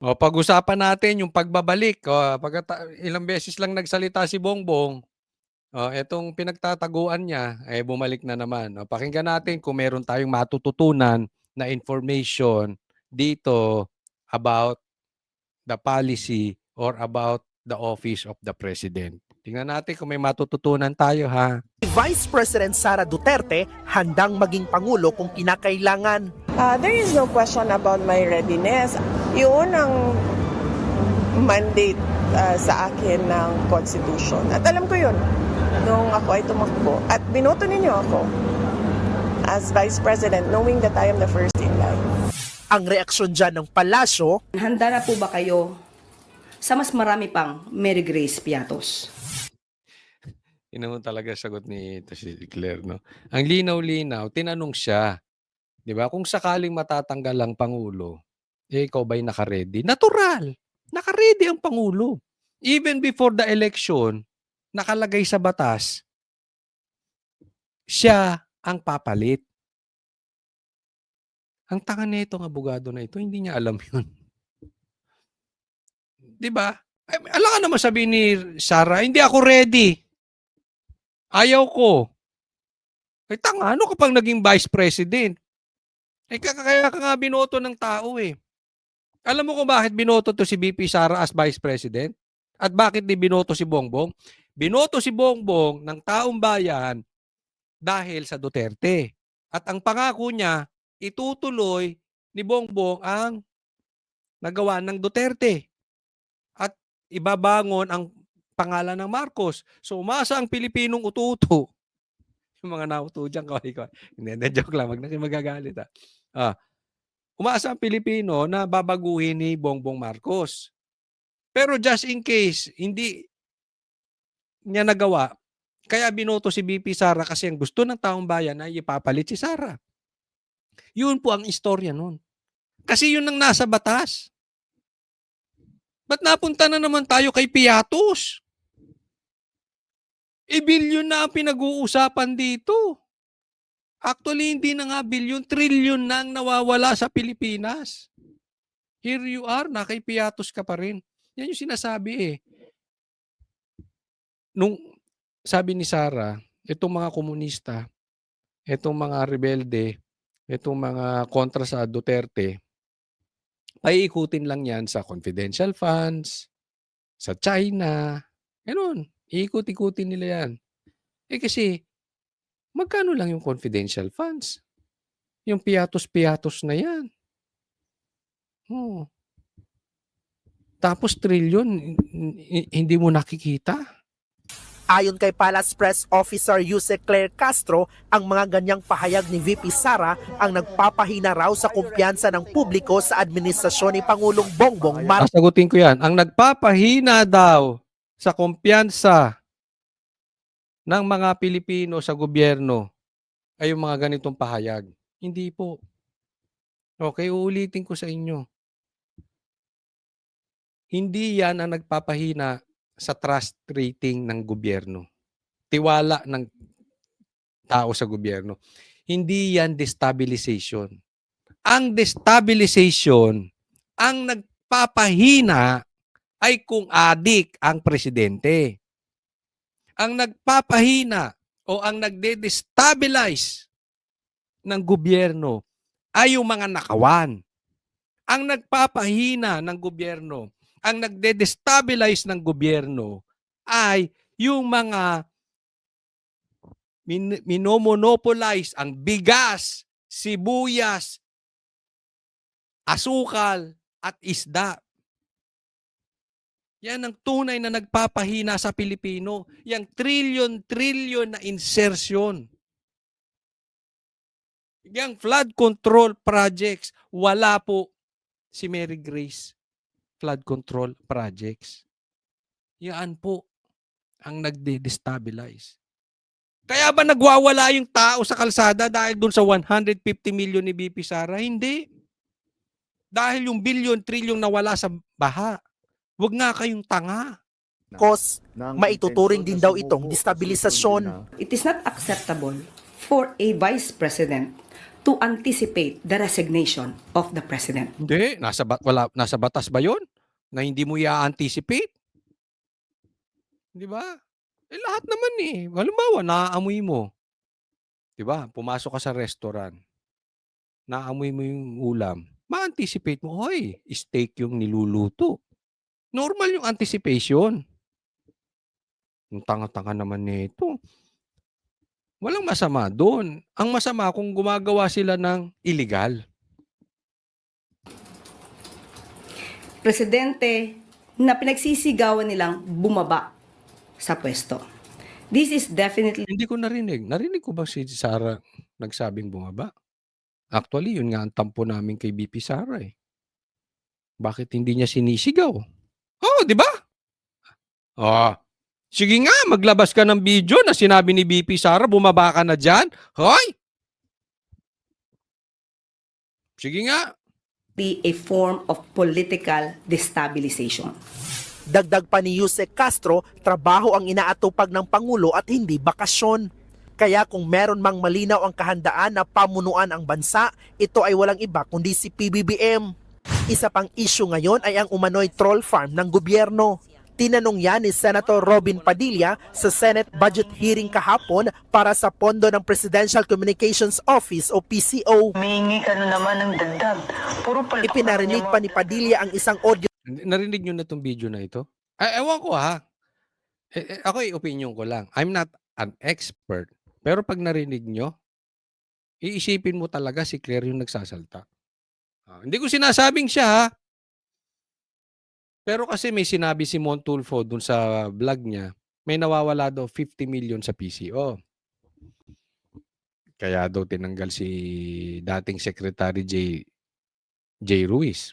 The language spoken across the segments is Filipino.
O pag-usapan natin yung pagbabalik. Ilang beses lang nagsalita si Bongbong. Etong pinagtataguan niya, bumalik na naman. Pakinggan natin kung meron tayong matututunan na information dito about the policy or about the office of the President. Tingnan natin kung may matututunan tayo, ha? Vice President Sara Duterte handang maging Pangulo kung kinakailangan. There is no question about my readiness. Yun ang mandate sa akin ng Constitution. At alam ko yun nung ako ay tumakbo. At binoto ninyo ako as Vice President knowing that I am the first in line. Ang reaksyon dyan ng palasyo, Handa na po ba kayo sa mas marami pang Mary Grace Piatos? Yun naman talaga sagot ni si Claire, no? Ang linaw-linaw, tinanong siya, di ba? Kung sakaling matatanggal ang Pangulo, ikaw ba'y naka-ready? Natural! Naka-ready ang Pangulo. Even before the election, nakalagay sa batas, siya ang papalit. Ang tanga nitong abogado na ito, hindi niya alam yun. Di ba? Alam ka naman sabihin ni Sara, hindi ako ready. Ayaw ko. Tanga, ano kapag naging vice president? Kaya ka nga binoto ng tao eh. Alam mo kung bakit binoto to si VP Sara as vice president? At bakit di binoto si Bongbong? Binoto si Bongbong ng taong bayan dahil sa Duterte. At ang pangako niya, itutuloy ni Bongbong ang nagawa ng Duterte. At ibabangon ang pangalan ng Marcos. So umasa ang Pilipinong ututo. Yung mga nauto dyan, hindi, joke lang, wag na kayo magagalit. Umasa ang Pilipino na babaguhin ni Bongbong Marcos. Pero just in case, hindi niya nagawa, kaya binoto si VP Sara kasi ang gusto ng taong bayan ay ipapalit si Sara. Yun po ang istorya nun. Kasi yun ang nasa batas. Ba't napunta na naman tayo kay Piatos? Bilyon na ang pinag-uusapan dito. Actually, hindi na nga bilyon, trilyon na ang nawawala sa Pilipinas. Here you are, kay Piatos ka pa rin. Yan yung sinasabi eh. Nung sabi ni Sara, itong mga komunista, itong mga rebelde, itong mga kontra sa Duterte, paiikutin lang yan sa confidential funds, sa China, gano'n. Iikot-ikutin nila yan. Kasi, magkano lang yung confidential funds? Yung piatos-piatos na yan. Tapos trilyon, hindi mo nakikita. ayon kay Palace Press Officer Yusek Claire Castro, ang mga ganyang pahayag ni VP Sara ang nagpapahina raw sa kumpiyansa ng publiko sa administrasyon ni Pangulong Bongbong Marcos. Sasagutin ko yan. Ang nagpapahina daw sa kumpiyansa ng mga Pilipino sa gobyerno ay yung mga ganitong pahayag. Hindi po. Okay, uulitin ko sa inyo. Hindi yan ang nagpapahina sa trust rating ng gobyerno. Tiwala ng tao sa gobyerno. Hindi yan destabilization. Ang destabilization, ang nagpapahina ay kung adik ang presidente. Ang nagpapahina o ang nagde-destabilize ng gobyerno ay yung mga nakawan. Ang nagpapahina ng gobyerno, ang nagde-destabilize ng gobyerno ay yung mga minomonopolize ang bigas, sibuyas, asukal at isda. Yan ang tunay na nagpapahina sa Pilipino. Yang trillion na insertion. Yang flood control projects, wala po si Mary Grace flood control projects. Yan po ang nagde-destabilize. Kaya ba nagwawala yung tao sa kalsada dahil dun sa 150 million ni VP Sara? Hindi. Dahil yung billion, trillion nawala sa baha. Huwag nga kayong tanga. Maituturing din daw itong destabilisasyon. It is not acceptable for a vice president to anticipate the resignation of the President. Hindi, nasa batas ba 'yon na hindi mo i-anticipate? 'Di ba? Eh, lahat naman eh. Halimbawa, naaamoy mo, 'di ba? Pumasok ka sa restaurant, naamoy mo yung ulam, ma-anticipate mo, "Hoy, steak yung niluluto." Normal yung anticipation. Ang tanga-tanga naman nito. Walang masama do'n. Ang masama kung gumagawa sila ng illegal. Presidente na pinagsisigawan nilang bumaba sa pwesto. This is definitely Hindi ko narinig. Narinig ko ba si Sara nagsabing bumaba? Actually, yun nga ang tampo namin kay VP Sara eh. Bakit hindi niya sinisigaw? Oo, di ba? Oh, sige nga, maglabas ka ng video na sinabi ni VP Sara, bumaba ka na dyan. Hoy! Sige nga. a form of political destabilization. Dagdag pa ni Yusek Castro, trabaho ang inaatupag ng Pangulo at hindi bakasyon. Kaya kung meron mang malinaw ang kahandaan na pamunuan ang bansa, ito ay walang iba kundi si PBBM. Isa pang issue ngayon ay ang umano'y troll farm ng gobyerno. Tinanong yan ni Senator Robin Padilla sa Senate budget hearing kahapon para sa pondo ng Presidential Communications Office o PCO. Humingi ka na naman ng dagdag. Puro palpak Ipinarinig pa ni Padilla ang isang audio Narinig nyo na itong video na ito? Ay, ewan ko ha. Ako opinion ko lang. I'm not an expert. Pero pag narinig nyo, iisipin mo talaga si Claire yung nagsasalta. Hindi ko sinasabing siya ha. Pero kasi may sinabi si Montulfo dun sa vlog niya, may nawawala daw 50 million sa PCO. Kaya daw tinanggal si dating Secretary J. Ruiz.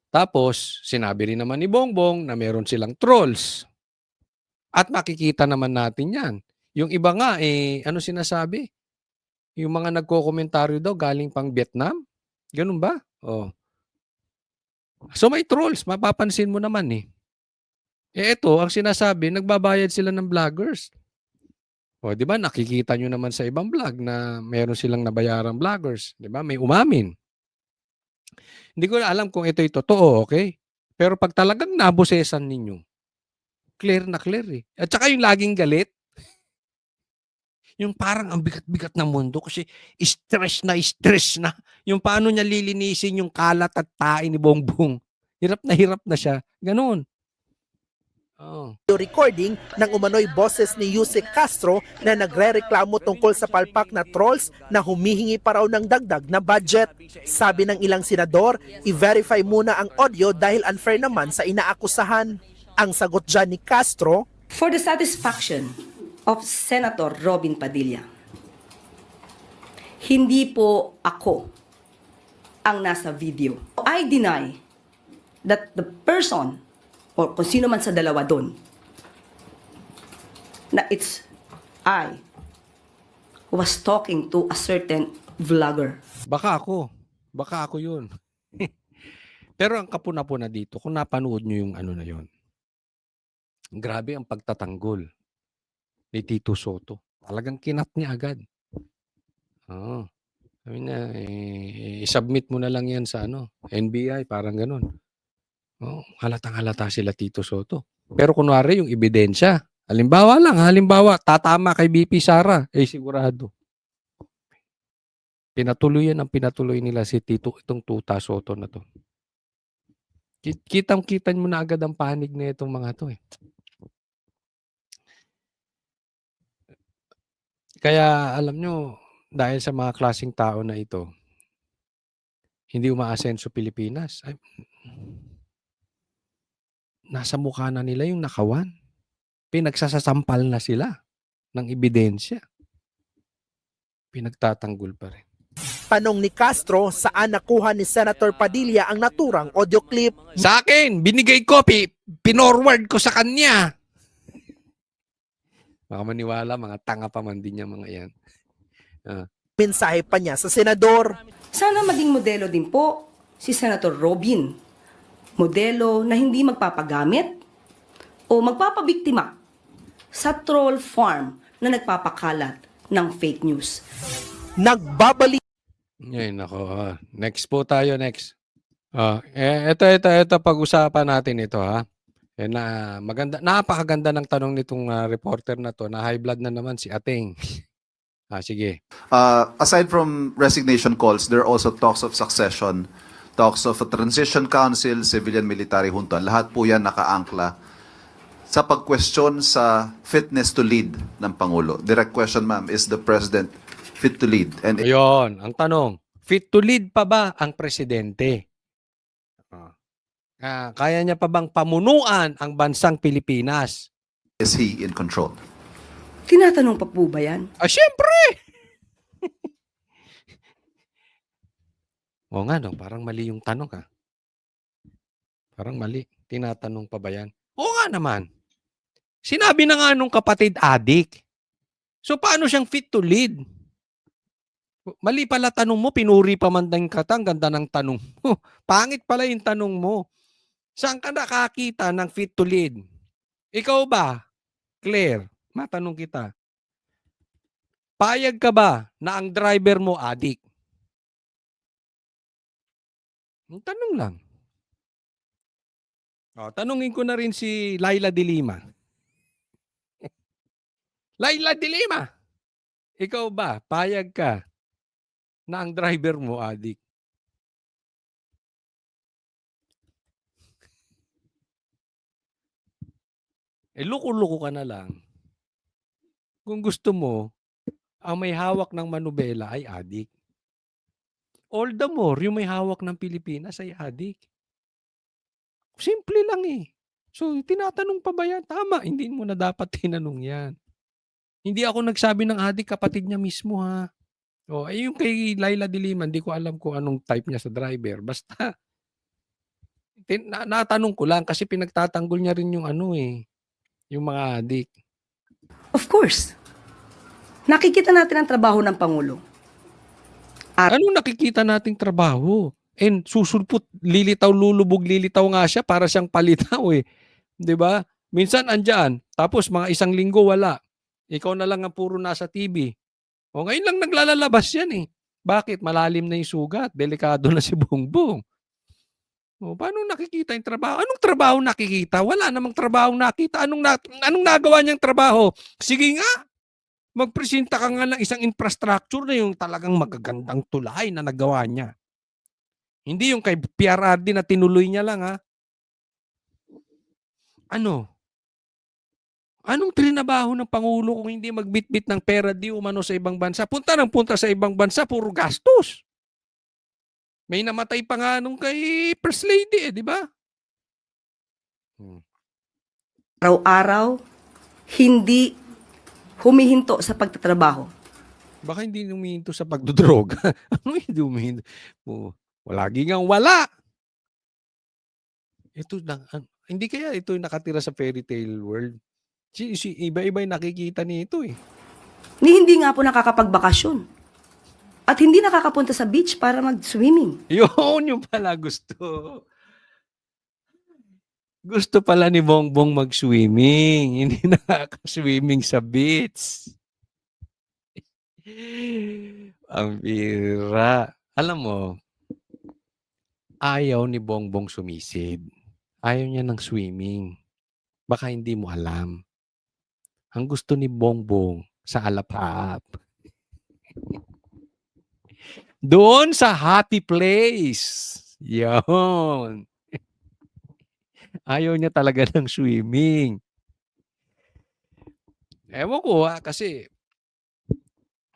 Tapos, sinabi rin naman ni Bongbong na meron silang trolls. At makikita naman natin yan. Yung iba nga, ano sinasabi? Yung mga nagko-komentaryo daw galing pang Vietnam? Ganun ba? Oh. So may trolls, mapapansin mo naman eh. Ito, ang sinasabi, nagbabayad sila ng vloggers. O, di ba, nakikita nyo naman sa ibang vlog na meron silang nabayarang vloggers. Di ba, may umamin. Hindi ko alam kung ito'y totoo, okay? Pero pag talagang nabosesan ninyo, clear na clear eh. At saka yung laging galit, yung parang ang bigat-bigat ng mundo kasi stress na. Yung paano niya lilinisin yung kalat at tae ni Bongbong. Hirap na siya. Ganun. Oh. recording ng umano'y boses ni Yusek Castro na nagrereklamo tungkol sa palpak na trolls na humihingi pa raw ng dagdag na budget. Sabi ng ilang senador, i-verify muna ang audio dahil unfair naman sa inaakusahan. Ang sagot dyan ni Castro, For the satisfaction of Senator Robin Padilla, hindi po ako ang nasa video. I deny that the person o kung sino man sa dalawa doon, na it's I who was talking to a certain vlogger. Baka ako yun. Pero ang kapuna-puna dito, kung napanood nyo yung ano na yun, grabe ang pagtatanggol ni Tito Soto. Talagang kinat niya agad. Oo. Sabi na, i-submit mo na lang yan sa NBI, parang ganun. Oh, halatang-halata sila Tito Soto. Pero kunwari yung ebidensya, halimbawa, tatama kay BP Sara, sigurado. Pinatuloy nila si Tito, itong Tuta Soto na to. Kitang-kitan mo na agad ang panig na itong mga to eh. Kaya alam nyo, dahil sa mga klaseng tao na ito, hindi umaasenso Pilipinas. Nasa mukha na nila yung nakawan. Pinagsasasampal na sila ng ebidensya. Pinagtatanggol pa rin. tanong ni Castro saan nakuha ni Senator Padilla ang naturang audio clip. Sa akin, binigay ko, pinorward ko sa kanya. Baka maniwala, mga tanga pa man din niya mga yan. Mensahe pa niya sa senador. Sana maging modelo din po si Senator Robin. Modelo na hindi magpapagamit o magpapabiktima sa troll farm na nagpapakalat ng fake news. nagbabalik Ay, nako. Next po tayo, next. Ito pag-usapan natin ito, ha. Napakaganda ng tanong nitong reporter na to, na high blood na naman si Ating. Sige. Aside from resignation calls, there are also talks of succession, talks of a transition council, civilian military junta. Lahat po yan nakaangkla sa pag-question sa fitness to lead ng Pangulo. Direct question, ma'am, is the President fit to lead? And Ayun, ang tanong, fit to lead pa ba ang presidente? Kaya niya pa bang pamunuan ang bansang Pilipinas? is he in control? Tinatanong pa po ba yan? Siyempre! Oo nga, no, parang mali yung tanong, Parang mali. Tinatanong pa ba yan? Oo nga naman. Sinabi na nga nung kapatid adik. So paano siyang fit to lead? Mali pala tanong mo, pinuri pa man din ang ganda ng tanong mo. Pangit pala yung tanong mo. Saan ka nakakita ng fit to lead? Ikaw ba, Claire, matanong kita. Payag ka ba na ang driver mo adik? Tanong lang. Tanungin ko na rin si Laila de Lima. Laila de Lima, ikaw ba, payag ka na ang driver mo adik? Luko-luko ka na lang. Kung gusto mo, ang may hawak ng manubela ay adik. All the more, yung may hawak ng Pilipinas ay adik. Simple lang So, tinatanong pa ba yan? Tama, hindi mo na dapat tinanong yan. Hindi ako nagsabi ng adik, kapatid niya mismo, ha. Yung kay Laila de Lima, hindi ko alam kung anong type niya sa driver. Basta, natanong ko lang kasi pinagtatanggol niya rin yung yung mga adik. Of course. Nakikita natin ang trabaho ng Pangulo. Anong nakikita nating trabaho? And susulpot, lulubog, lilitaw nga siya para siyang palitaw 'Di ba? Minsan andyan, tapos mga isang linggo wala. Ikaw na lang ang puro nasa TV. Ngayon lang naglalabas yan Bakit? Malalim na yung sugat. Delikado na si Bongbong. Paano nakikita yung trabaho? Anong trabaho nakikita? Wala namang trabaho nakita. Anong nagawa niyang trabaho? Sige nga, magpresenta ka nga ng isang infrastructure na yung talagang magagandang tulay na nagawa niya. Hindi yung kay PRRD na tinuloy niya lang, Anong trinabaho ng Pangulo kung hindi magbitbit ng pera di umano sa ibang bansa? Punta sa ibang bansa, puro gastos. May namatay pa nga nung kay First Lady, di ba? Araw-araw, hindi humihinto sa pagtatrabaho. Baka hindi humihinto sa pagdodroga. Hindi humihinto? Lagi ngang wala. Ito lang. Hindi kaya ito yung nakatira sa fairy tale world? Iba-iba yung nakikita nito Ni hindi nga po nakakapagbakasyon. At hindi nakakapunta sa beach para mag-swimming. Yun yung pala gusto. Gusto pala ni Bongbong mag-swimming. Hindi nakaka-swimming sa beach. Ang bira. Alam mo, ayaw ni Bongbong sumisid. Ayaw niya ng swimming. Baka hindi mo alam. Ang gusto ni Bongbong sa Alapap. Doon sa happy place. Yun. Ayaw niya talaga ng swimming. Ewan ko kasi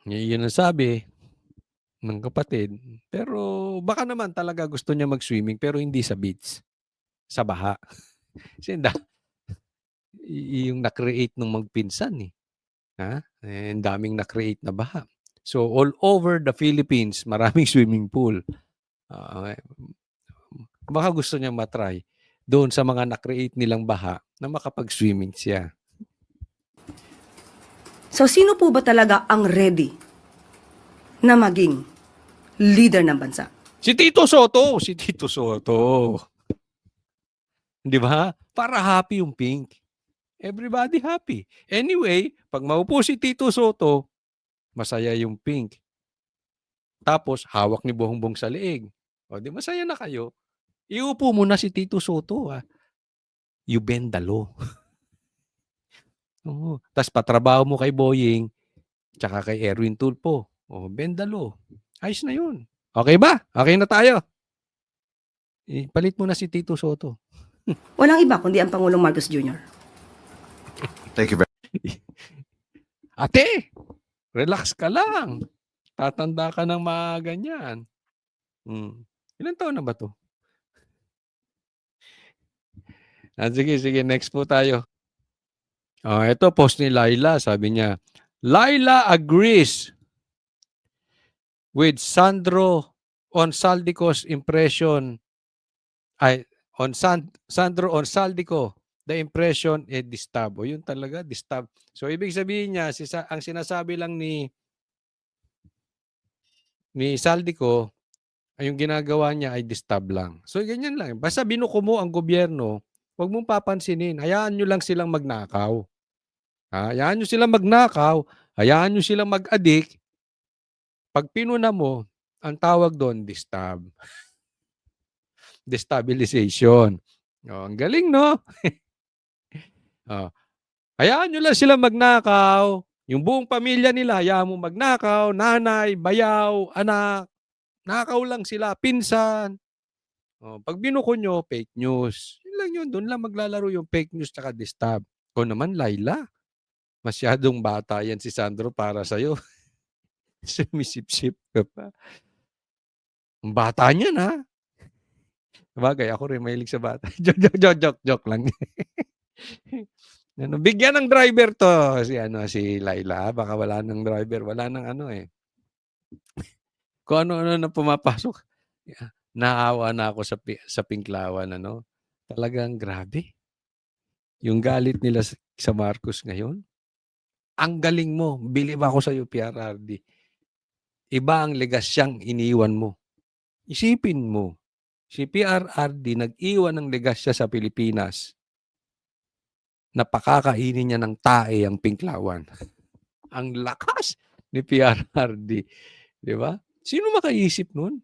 yun ang sabi ng kapatid. Pero baka naman talaga gusto niya mag-swimming pero hindi sa beach. Sa baha. Kasi yung na-create nung magpinsan ang daming na-create na baha. So all over the Philippines, maraming swimming pool. Baka gusto niya matry doon sa mga na-create nilang baha na makapag-swimming siya. So sino po ba talaga ang ready na maging leader ng bansa? Si Tito Soto. Si Tito Soto. Di ba? Para happy yung pink. Everybody happy. Anyway, pag maupo si Tito Soto, masaya yung pink. Tapos hawak ni Bongbong sa leeg. O di masaya na kayo. Iupo mo na si Tito Soto. You bend the law. Oo. Tapos patrabaho mo kay Boying tsaka kay Erwin Tulfo. O, bend the law. Ayos na yun. Okay ba? Okay na tayo. Ipalit mo na si Tito Soto. Walang iba kundi ang Pangulong Marcos Jr. Thank you very Ate, relax ka lang. Tatanda ka ng mga ganyan. Ilan taon na ba to? Sige, next po tayo. Ito, post ni Laila. Sabi niya, Laila agrees with Sandro on Saldico's impression. Sandro on Saldico, the impression disturb. O yun talaga, disturb. So, ibig sabihin niya, ang sinasabi lang ni Saldico, ay yung ginagawa niya ay disturb lang. So, ganyan lang. Basta binuko mo ang gobyerno, huwag mong papansinin. Hayaan nyo lang silang magnakaw. Hayaan nyo silang magnakaw. Hayaan nyo silang mag-addict. Pag pinuna mo, ang tawag doon, disturb. Destabilization. Ang galing, no? Hayaan nyo lang silang magnakaw. Yung buong pamilya nila, hayaan mo magnakaw, nanay, bayaw, anak. Nakaw lang sila, pinsan. Pag binuko nyo, fake news. Yun lang yun. Doon lang maglalaro yung fake news tsaka disturb. O naman, Laila, masyadong bata yan si Sandro para sa'yo. Sumisip-sip ka pa. Ang bata niyan, ha? Sabagay, ako rin mahilig sa bata. Joke lang. Bigyan ng driver to si Laila. Baka wala ng driver. Wala ng Kung ano-ano na pumapasok. Naawa na ako sa Pinklawan. Talagang grabe. Yung galit nila sa Marcos ngayon. Ang galing mo. Bilib ako sa iyo, PRRD. Iba ang legasyang iniwan mo. Isipin mo. Si PRRD nag-iwan ng legasya sa Pilipinas na pakakainin niya ng tae ang Pinklawan. Ang lakas ni PRRD. Di ba? Sino makaisip nun?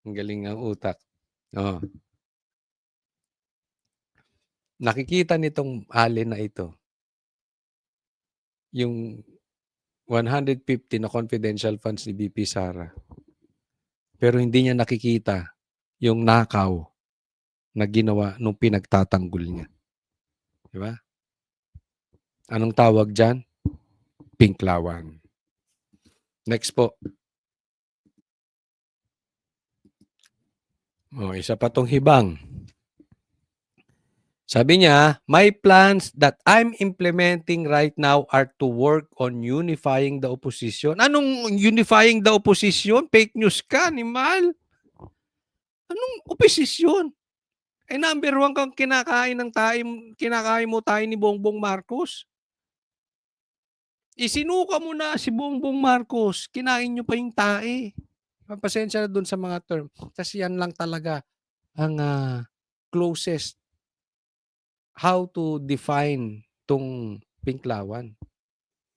Ang galing ng utak. Nakikita nitong alin na ito, yung 150 na confidential funds ni BP Sara. Pero hindi niya nakikita yung nakaw na ginawa nung pinagtatanggol niya. Di ba? Anong tawag dyan? Pinklawan. Next po. Isa pa tong hibang. Sabi niya, my plans that I'm implementing right now are to work on unifying the opposition. Anong unifying the opposition? Fake news ka, animal. Anong oposisyon? Number 1 kang kinakain mo tayo ni Bongbong Marcos. Isinuka mo na si Bongbong Marcos. Kinain nyo pa yung tae. Pasensya na dun sa mga term. Kasi yan lang talaga ang closest how to define tong Pinklawan.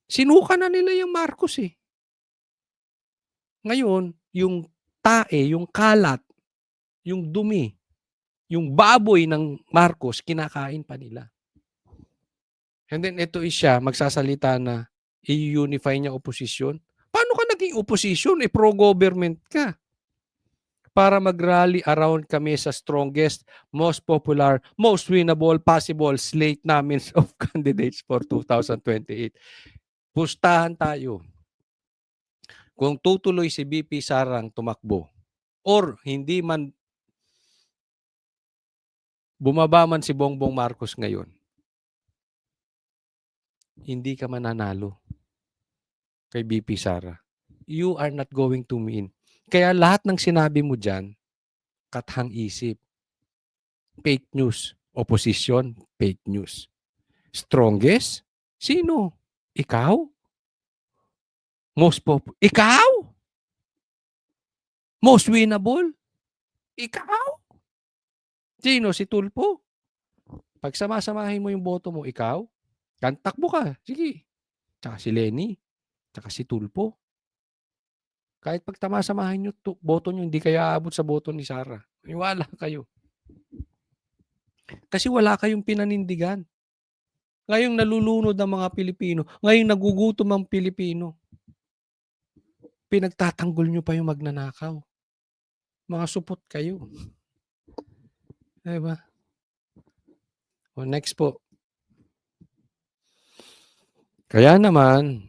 Sinuka na nila yung Marcos eh. Ngayon, yung tae, yung kalat, yung dumi, yung baboy ng Marcos, kinakain pa nila. And then ito siya, magsasalita na i-unify niya oposisyon. Paano ka naging oposisyon? Pro-government ka. Para mag-rally around kami sa strongest, most popular, most winnable possible slate namin of candidates for 2028. Pustahan tayo. Kung tutuloy si BP Sarang tumakbo or hindi man bumaba man si Bongbong Marcos ngayon, hindi ka mananalo kay BP Sara. You are not going to win. Kaya lahat ng sinabi mo dyan, kathang isip. Fake news. Opposition, fake news. Strongest? Sino? Ikaw? Ikaw? Most winnable? Ikaw? Sino? Si Tulfo? Pag samasamahin mo yung boto mo, ikaw? Takbo ka. Sige. Tsaka si Lenny. Tsaka si Tulfo. Kahit pag tamasamahan nyo, boto nyo, hindi kayo aabot sa boto ni Sara. Maniwala kayo. Kasi wala kayong pinanindigan. Ngayong nalulunod ang mga Pilipino. Ngayong nagugutom ang Pilipino. Pinagtatanggol nyo pa yung magnanakaw. Mga supot kayo. Diba? O next po. Kaya naman,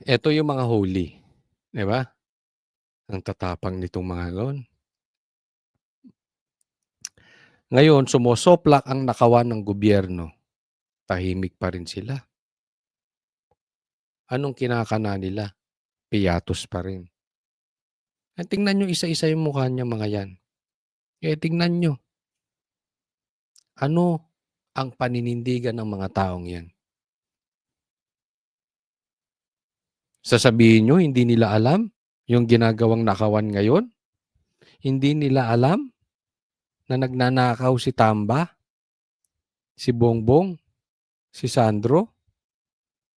ito yung mga holy. Diba? Ang tatapang nitong mga lon. Ngayon, sumosoplak ang nakawan ng gobyerno. Tahimik pa rin sila. Anong kinakana nila? Piyatos pa rin. At tingnan nyo isa-isa yung mukha niya mga yan. Tingnan nyo. Ano ang paninindigan ng mga taong yan? Sasabihin nyo, hindi nila alam yung ginagawang nakawan ngayon? Hindi nila alam na nagnanakaw si Tamba, si Bongbong, si Sandro?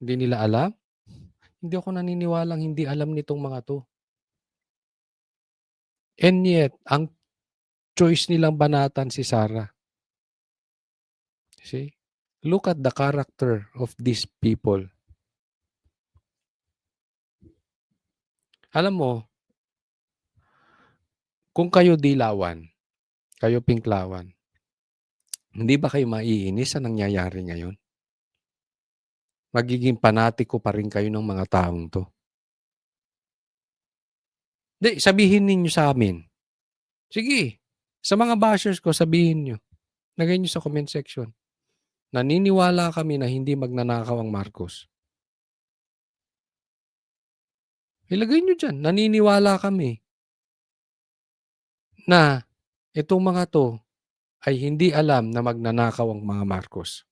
Hindi nila alam? Hindi ako naniniwalang hindi alam nitong mga to. And yet, ang choice nilang banatan si Sara. See? Look at the character of these people. Alam mo, kung kayo dilawan, kayo pinklawan, hindi ba kayo maiinis sa nangyayari ngayon? Magiging panatiko pa rin kayo ng mga taong to. Hindi, sabihin ninyo sa amin. Sige, sa mga bashers ko, sabihin nyo. Lagay nyo sa comment section. Naniniwala kami na hindi magnanakaw ang Marcos. Ilagay nyo dyan. Naniniwala kami na itong mga to ay hindi alam na magnanakaw ang mga Marcos.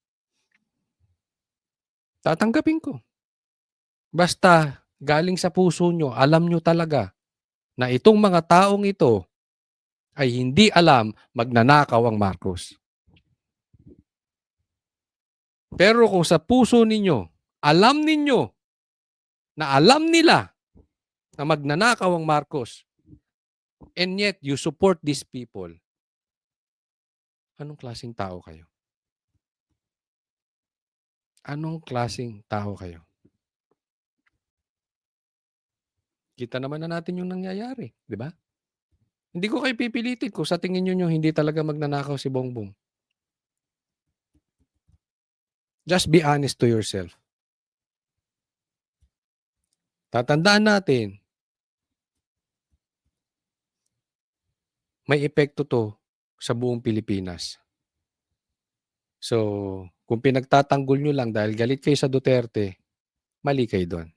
Tatanggapin ko. Basta galing sa puso nyo, alam nyo talaga na itong mga taong ito ay hindi alam magnanakaw ang Marcos. Pero kung sa puso ninyo, alam ninyo na alam nila na magnanakaw ang Marcos, and yet you support these people, anong klaseng tao kayo? Anong klaseng tao kayo? Kita naman na natin yung nangyayari, di ba? Hindi ko kayo pipilitin kung sa tingin nyo hindi talaga magnanakaw si Bongbong. Just be honest to yourself. Tatandaan natin, may epekto to sa buong Pilipinas. So, kung pinagtatanggol nyo lang dahil galit kayo sa Duterte, mali kayo doon.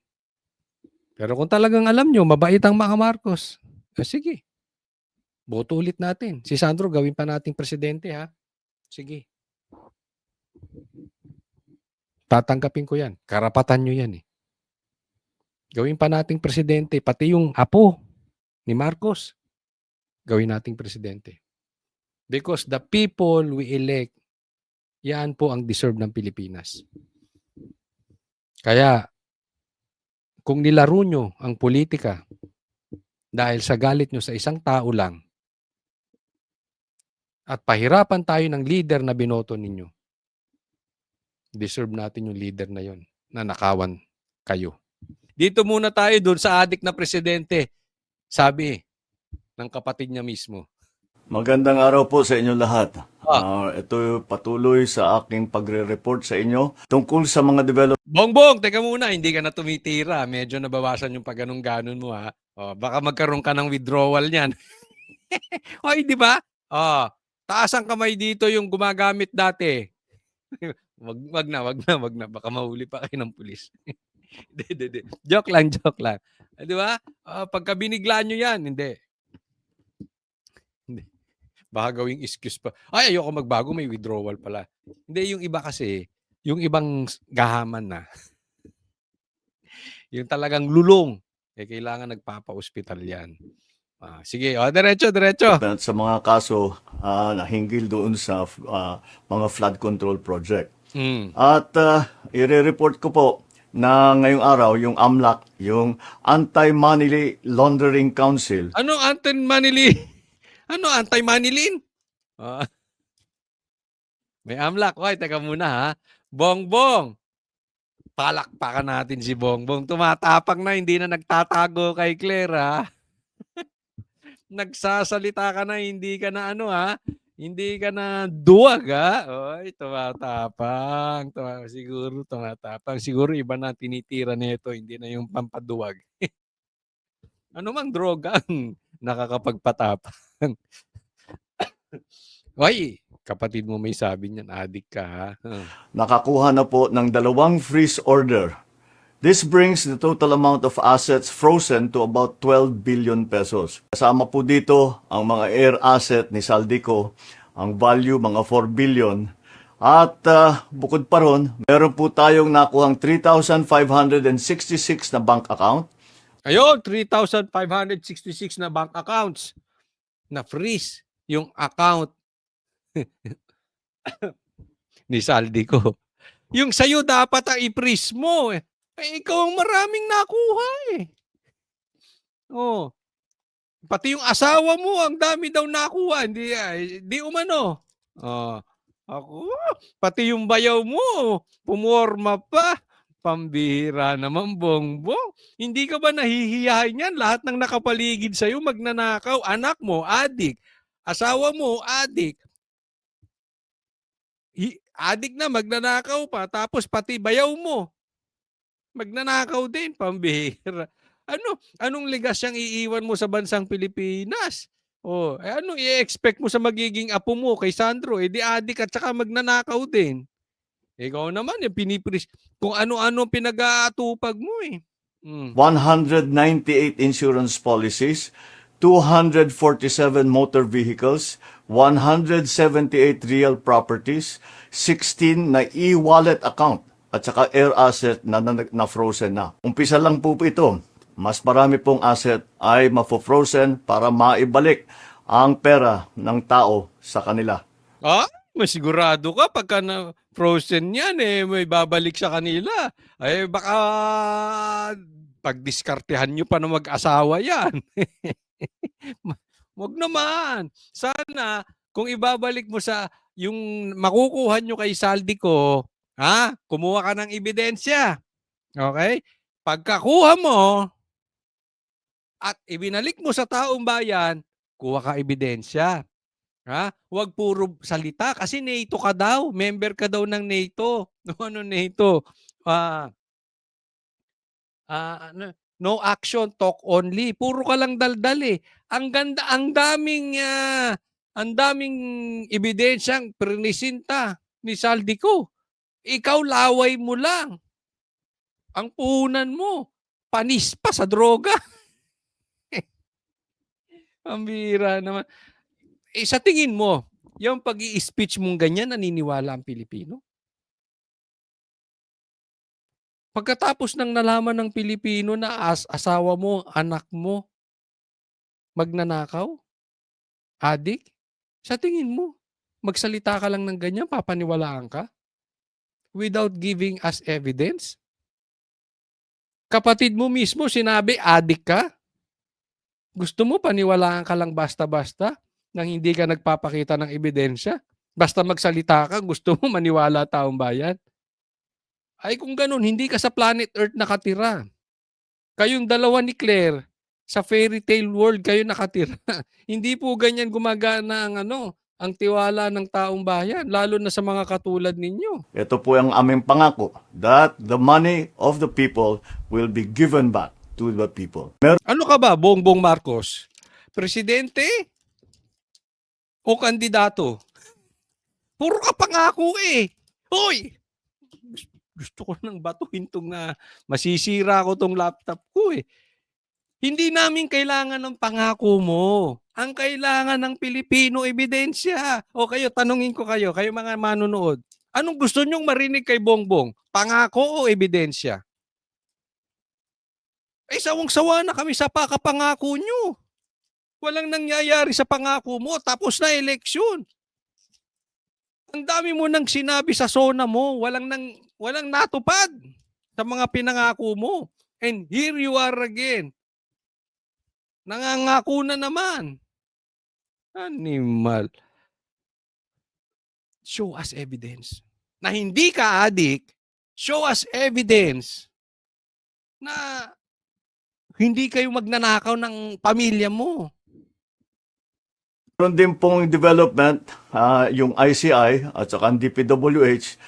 Pero kung talagang alam nyo, mabait ang mga Marcos, sige. Boto ulit natin. Si Sandro, gawin pa nating presidente, ha? Sige. Tatanggapin ko yan. Karapatan nyo yan, eh. Gawin pa nating presidente, pati yung apo ni Marcos, gawin nating presidente. Because the people we elect, yan po ang deserve ng Pilipinas. Kaya, kung nilaro nyo ang politika dahil sa galit nyo sa isang tao lang at pahirapan tayo ng leader na binoto ninyo, deserve natin yung leader na yon na nakawan kayo. Dito muna tayo doon sa adik na presidente. Sabi ng kapatid niya mismo. Magandang araw po sa inyo lahat. Ito patuloy sa aking pagre-report sa inyo tungkol sa mga development. Bongbong, teka muna, hindi ka na tumitira. Medyo nabawasan yung pagganong-ganon mo, ha. Baka magkaroon ka ng withdrawal niyan. Oy, di ba? Taas ang kamay dito yung gumagamit dati. wag na. Baka mahuli pa kayo ng pulis. Joke lang. Di ba? Pagka binigla nyo yan, hindi. Baka gawing excuse pa. Ay, ayoko magbago, may withdrawal pala. Hindi, yung iba kasi, yung ibang gahaman na. Yung talagang lulong, kailangan nagpapa-hospital yan. Sige, diretso. Sa mga kaso na hinggil doon sa mga flood control project. At i-report ko po na ngayong araw, yung AMLAC, yung Anti-Money Laundering Council, Ano anti-manili? Ano anti-manilin? Ah, may amlak. Hoy, teka muna ha. Bongbong. Palakpakan natin si Bongbong. Tumatapang na, hindi na nagtatago kay Claire ha. Nagsasalita ka na, hindi ka na ano ha. Hindi ka na duwag ha. Oy, tumatapang. Siguro tumatapang. Siguro iba na tinitira nito, hindi na yung pampaduwag. Ano mang droga ang nakakapagpatapang. Hoy, kapatid mo may sabi niyan, adik ka ha. nakakuha na po ng 2 freeze order. This brings the total amount of assets frozen to about 12 billion pesos. Kasama po dito ang mga air asset ni Saldico, ang value mga 4 billion. At bukod pa ron, meron po tayong nakuhang 3,566 na bank account. Ayun, 3,566 na bank accounts na freeze yung account ni Saldico. Yung sa'yo dapat ang i-freeze mo. Eh, ikaw ang maraming nakuha eh. Oh. Pati yung asawa mo, ang dami daw nakuha. Di umano. Oh. Ako, pati yung bayaw mo, pumorma pa. Pambihira naman, Bongbong. Hindi ka ba nahihiyahin yan? Lahat ng nakapaligid sa'yo magnanakaw. Anak mo, adik. Asawa mo, adik. Adik na, magnanakaw pa. Tapos pati bayaw mo, magnanakaw din. Pambihira. Anong ligas siyang iiwan mo sa bansang Pilipinas? Oh, anong i-expect mo sa magiging apo mo kay Sandro? Di adik at saka magnanakaw din. Ikaw naman, yung pinipris, kung ano-ano pinag-aatupag mo eh. 198 insurance policies, 247 motor vehicles, 178 real properties, 16 na e-wallet account, at saka air asset na frozen na. Umpisa lang po ito. Mas marami pong asset ay mafo-frozen para maibalik ang pera ng tao sa kanila. Masigurado ka pagka na frozen yan may babalik sa kanila. Baka pagdiskartehan nyo pa na mag-asawa yan. Wag naman. Sana kung ibabalik mo sa yung makukuha nyo kay Saldico, kumuha ka ng ebidensya. Okay? Pagkakuha mo at ibinalik mo sa taong bayan, kuha ka ebidensya. Huwag puro salita kasi NATO ka daw. Member ka daw ng NATO. Ano NATO? No action, talk only. Puro ka lang daldal eh. Ang ganda, ang daming ebidensyang prinisinta ni Saldico. Ikaw laway mo lang. Ang puhunan mo, panis pa sa droga. Ang bira naman. Sa tingin mo, yung pag-i-speech mong ganyan, naniniwala ang Pilipino? Pagkatapos ng nalaman ng Pilipino na asawa mo, anak mo, magnanakaw, adik, sa tingin mo, magsalita ka lang ng ganyan, papaniwalaan ka? Without giving us evidence? Kapatid mo mismo sinabi, adik ka? Gusto mo paniwalaan ka lang basta-basta? Nang hindi ka nagpapakita ng ebidensya? Basta magsalita ka, gusto mo maniwala taong bayan? Ay kung ganun, hindi ka sa planet Earth nakatira. Kayong dalawa ni Claire, sa fairy tale world kayo nakatira. Hindi po ganyan gumagana ang tiwala ng taong bayan, lalo na sa mga katulad ninyo. Ito po ang aming pangako that the money of the people will be given back to the people. Ano ka ba, Bongbong Marcos? Presidente? O kandidato? Puro ka pangako eh. Hoy! Gusto ko nang batuhin tong masisira ko tong laptop ko eh. Hindi namin kailangan ng pangako mo. Ang kailangan ng Pilipino ebidensya. O kayo, tanungin ko kayo mga manunood. Anong gusto nyong marinig kay Bongbong? Pangako o ebidensya? Sawang-sawa na kami sa pakapangako nyo. Walang nangyayari sa pangako mo, tapos na eleksyon. Ang dami mo nang sinabi sa SONA mo, walang natupad. sa mga pinangako mo. And here you are again. Nangangako na naman. Animal. Show us evidence. Na hindi ka adik, show us evidence na hindi kayo magnanakaw ng pamilya mo. Meron din pong development, yung ICI at saka ang DPWH,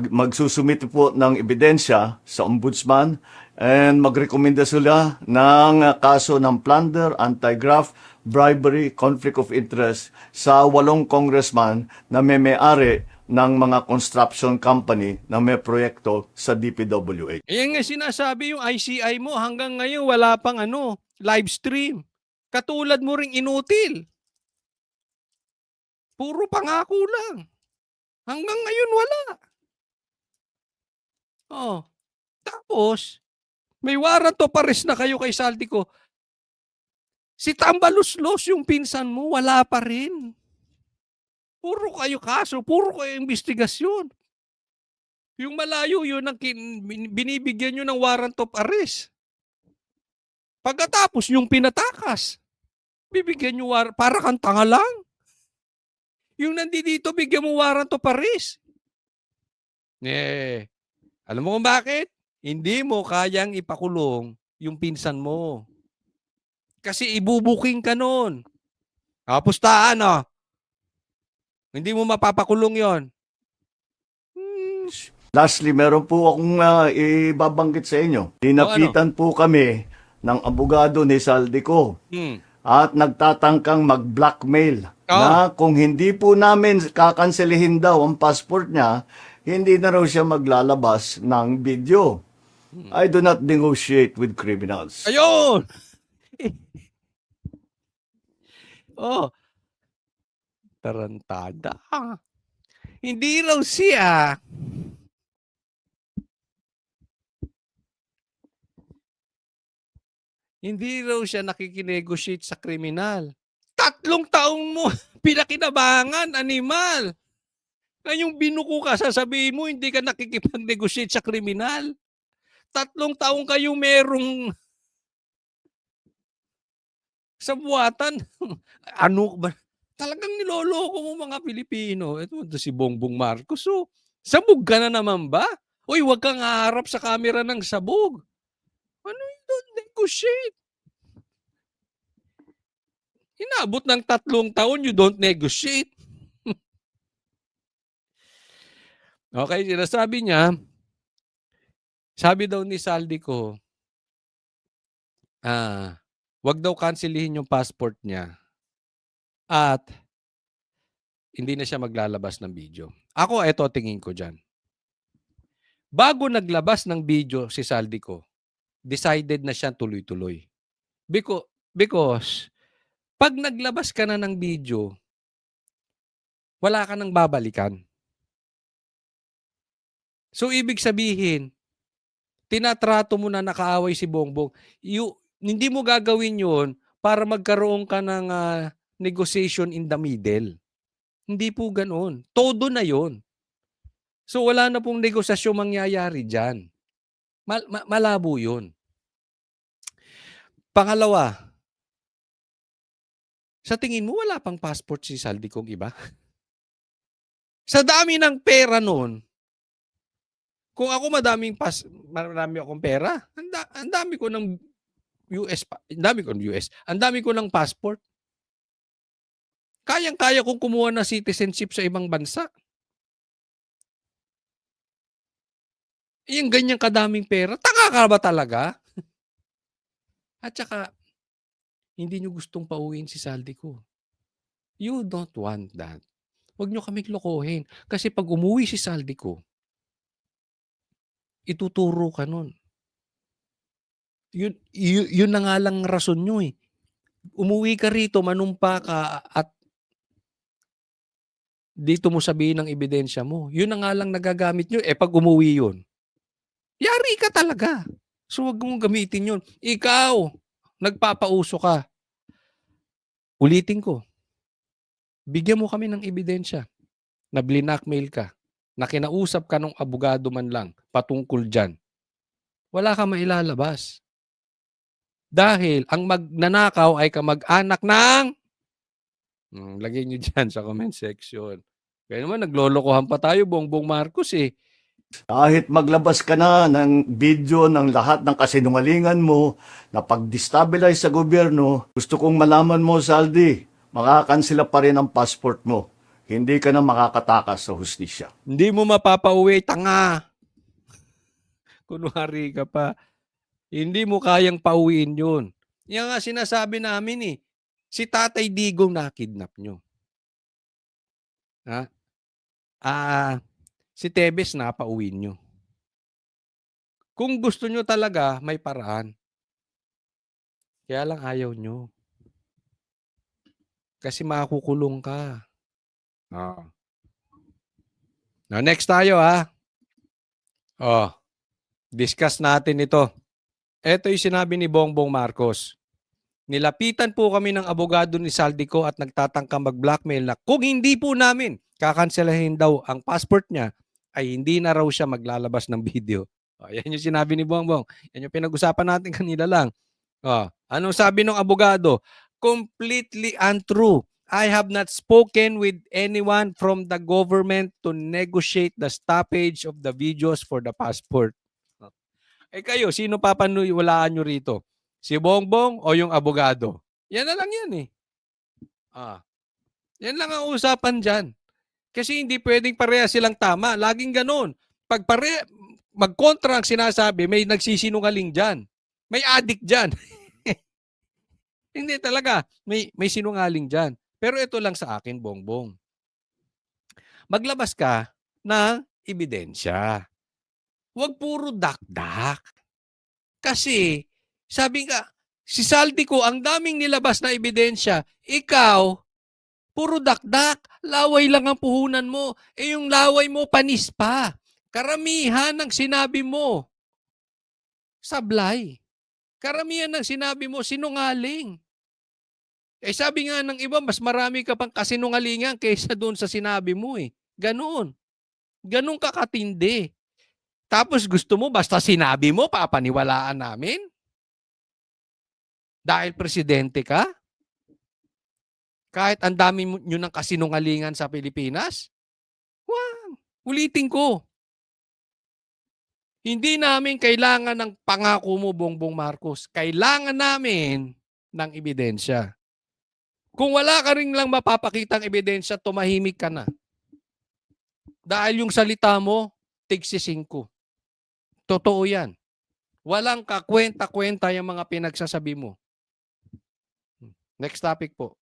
magsusumite po ng ebidensya sa ombudsman and magrekomenda sila ng kaso ng plunder, anti-graft, bribery, conflict of interest sa 8 congressman na may-ari ng mga construction company na may proyekto sa DPWH. Ayan nga sinasabi yung ICI mo, hanggang ngayon wala pang live stream. Katulad mo ring inutil. Puro pangako lang. Hanggang ngayon wala. Oh. Tapos, may warrant of arrest na kayo kay Saldico. Si Tambaluslos, yung pinsan mo, wala pa rin. Puro kayo kaso, puro kayo investigasyon. Yung malayo yun, binibigyan nyo ng warrant of arrest. Pagkatapos, yung pinatakas, bibigyan nyo para kang tanga lang. Yung nandito, bigyan mo warrant of arrest. Alam mo kung bakit? Hindi mo kayang ipakulong yung pinsan mo. Kasi ibubuking ka nun. Pustaan, Hindi mo mapapakulong yon. Lastly, meron po akong ibabanggit sa inyo. Dinapitan po kami ng abogado ni Saldico at nagtatangkang mag-blackmail na kung hindi po namin kakanselihin daw ang passport niya, hindi na raw siya maglalabas ng video. I do not negotiate with criminals. Ayun! Tarantada. Hindi raw siya. Hindi raw siya nakikinegotiate sa kriminal. 3 taong mo pinakinabangan, animal. Ngayong binuko ka, sasabihin mo hindi ka nakikipag-negotiate sa kriminal. 3 taong kayo merong sa buwatan. Ano ba? Talagang niloloko mo mga Pilipino. Ito si Bongbong Marcos. So, sabog ka na naman ba? Uy, wag kang haharap sa camera ng sabog. Ano yung don't negotiate? Inabot ng 3 taon, you don't negotiate. Okay, sinasabi niya, sabi daw ni Saldico, wag daw cancelihin yung passport niya at hindi na siya maglalabas ng video. Ako, eto tingin ko dyan. Bago naglabas ng video si Saldico, decided na siya tuloy-tuloy. Because pag naglabas ka na ng video, wala ka nang babalikan. So, ibig sabihin, tinatrato mo na nakaaway si Bongbong. Hindi mo gagawin yun para magkaroon ka ng negotiation in the middle. Hindi po ganoon. Todo na yun. So, wala na pong negosasyon mangyayari dyan. Malabo yun. Pangalawa, sa tingin mo, wala pang passport si Saldico iba? Sa dami ng pera noon, kung ako marami akong pera, ang dami ko ng ang dami ko ng passport. Kayang-kaya kong kumuha ng citizenship sa ibang bansa. Yung ganyang kadaming pera, tanga ka ba talaga? At saka, hindi nyo gustong pauwiin si Saldico. You don't want that. Huwag nyo kaming lokohin. Kasi pag umuwi si Saldico, ituturo ka nun. Yun na nga lang rason nyo eh. Umuwi ka rito, manumpa ka at dito mo sabihin ang ebidensya mo. Yun na nga lang nagagamit nyo. Pag umuwi yun, yari ka talaga. So huwag mong gamitin yun. Ikaw, nagpapauso ka. Ulitin ko. Bigyan mo kami ng ebidensya na blinakmail ka, na kinausap ka ng abogado man lang patungkol dyan. wala kang mailalabas. Dahil ang magnanakaw ay kamag-anak ng lagay niyo diyan sa comment section. Kaya naman naglolokohan pa tayo, Bongbong Marcos eh. Kahit maglabas ka na ng video ng lahat ng kasinungalingan mo na pag-destabilize sa gobyerno, gusto kong malaman mo, Saldi, makakansela pa rin ang passport mo. Hindi ka na makakatakas sa hustisya. Hindi mo mapapauwi, tanga. Kunwari ka pa. Hindi mo kayang pauwiin yun. Yan nga sinasabi namin eh. Si Tatay Digong nakidnap nyo. Ha? Si Tebes napauwiin nyo. Kung gusto nyo talaga, may paraan. Kaya lang ayaw nyo. Kasi makukulong ka. Now, next tayo ha. Discuss natin ito. Ito yung sinabi ni Bongbong Marcos. Nilapitan po kami ng abogado ni Saldico at nagtatangkang mag-blackmail na kung hindi po namin kakanselahin daw ang passport niya, ay hindi na raw siya maglalabas ng video. Yan yung sinabi ni Bongbong. Yan yung pinag-usapan natin kanila lang. Anong sabi ng abogado? Completely untrue. I have not spoken with anyone from the government to negotiate the stoppage of the videos for the passport. Kayo, sino papanuwalaan nyo rito? Si Bongbong o yung abogado? Yan na lang yan eh. Yan lang ang usapan dyan. Kasi hindi pwedeng pareha silang tama. Laging ganun. Pag magkontra ang sinasabi, may nagsisinungaling dyan. May addict dyan. Hindi talaga. May sinungaling dyan. Pero ito lang sa akin, Bongbong. Maglabas ka ng ebidensya. Huwag puro dakdak. Kasi, sabi nga, si Saldico, ang daming nilabas na ebidensya. Ikaw, puro dakdak, laway lang ang puhunan mo. Yung laway mo, panis pa. Karamihan ng sinabi mo, sablay. Karamihan ng sinabi mo, sinungaling. Sabi nga ng iba, mas marami ka pang kasinungalingan kaysa doon sa sinabi mo eh. Ganoon. Ganoon ka katindi. Tapos gusto mo, basta sinabi mo, papaniwalaan namin? Dahil presidente ka? Kahit ang dami nyo ng kasinungalingan sa Pilipinas? Wow! Ulitin ko. Hindi namin kailangan ng pangako mo, Bongbong Marcos. Kailangan namin ng ebidensya. Kung wala ka rin lang mapapakitang ebidensya, tumahimik ka na. Dahil yung salita mo, tigsisingko. Totoo yan. Walang kakwenta-kwenta yung mga pinagsasabi mo. Next topic po.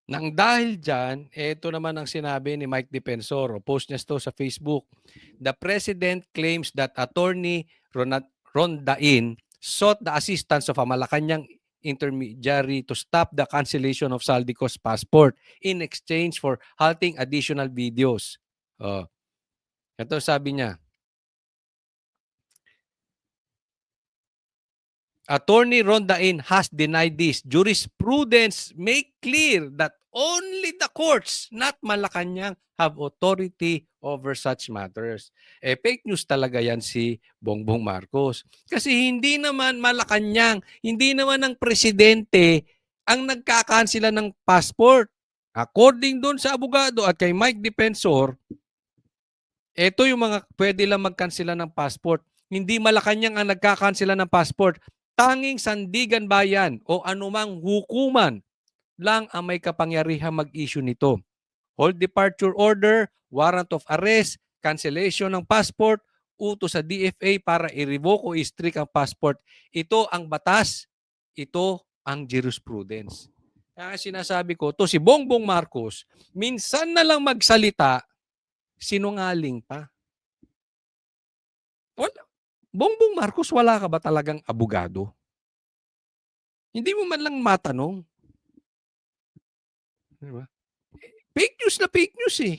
Nang dahil dyan, ito naman ang sinabi ni Mike Defensor. Post niya ito sa Facebook. The President claims that Attorney Rondain sought the assistance of a Malacanang intermediary to stop the cancellation of Saldico's passport in exchange for halting additional videos. Ito sabi niya. Attorney Rondain has denied this. Jurisprudence make clear that only the courts, not Malacanang, have authority over such matters. Fake news talaga yan si Bongbong Marcos. Kasi hindi naman Malacanang, hindi naman ang presidente ang nagkakansela ng passport. According doon sa abogado at kay Mike Defensor, ito yung mga pwede lang magkansela ng passport. Hindi Malacanang ang nagkakansela ng passport. Tanging Sandigan Bayan o anumang hukuman lang ang may kapangyarihang mag-issue nito. Hold departure order, warrant of arrest, cancellation ng passport, utos sa DFA para i-revoke o i-strict ang passport. Ito ang batas. Ito ang jurisprudence. Kaya sinasabi ko, to si Bongbong Marcos, minsan na lang magsalita, sinungaling pa. Bongbong Marcos, wala ka ba talagang abogado? Hindi mo man lang matanong. Diba? Fake news na fake news eh.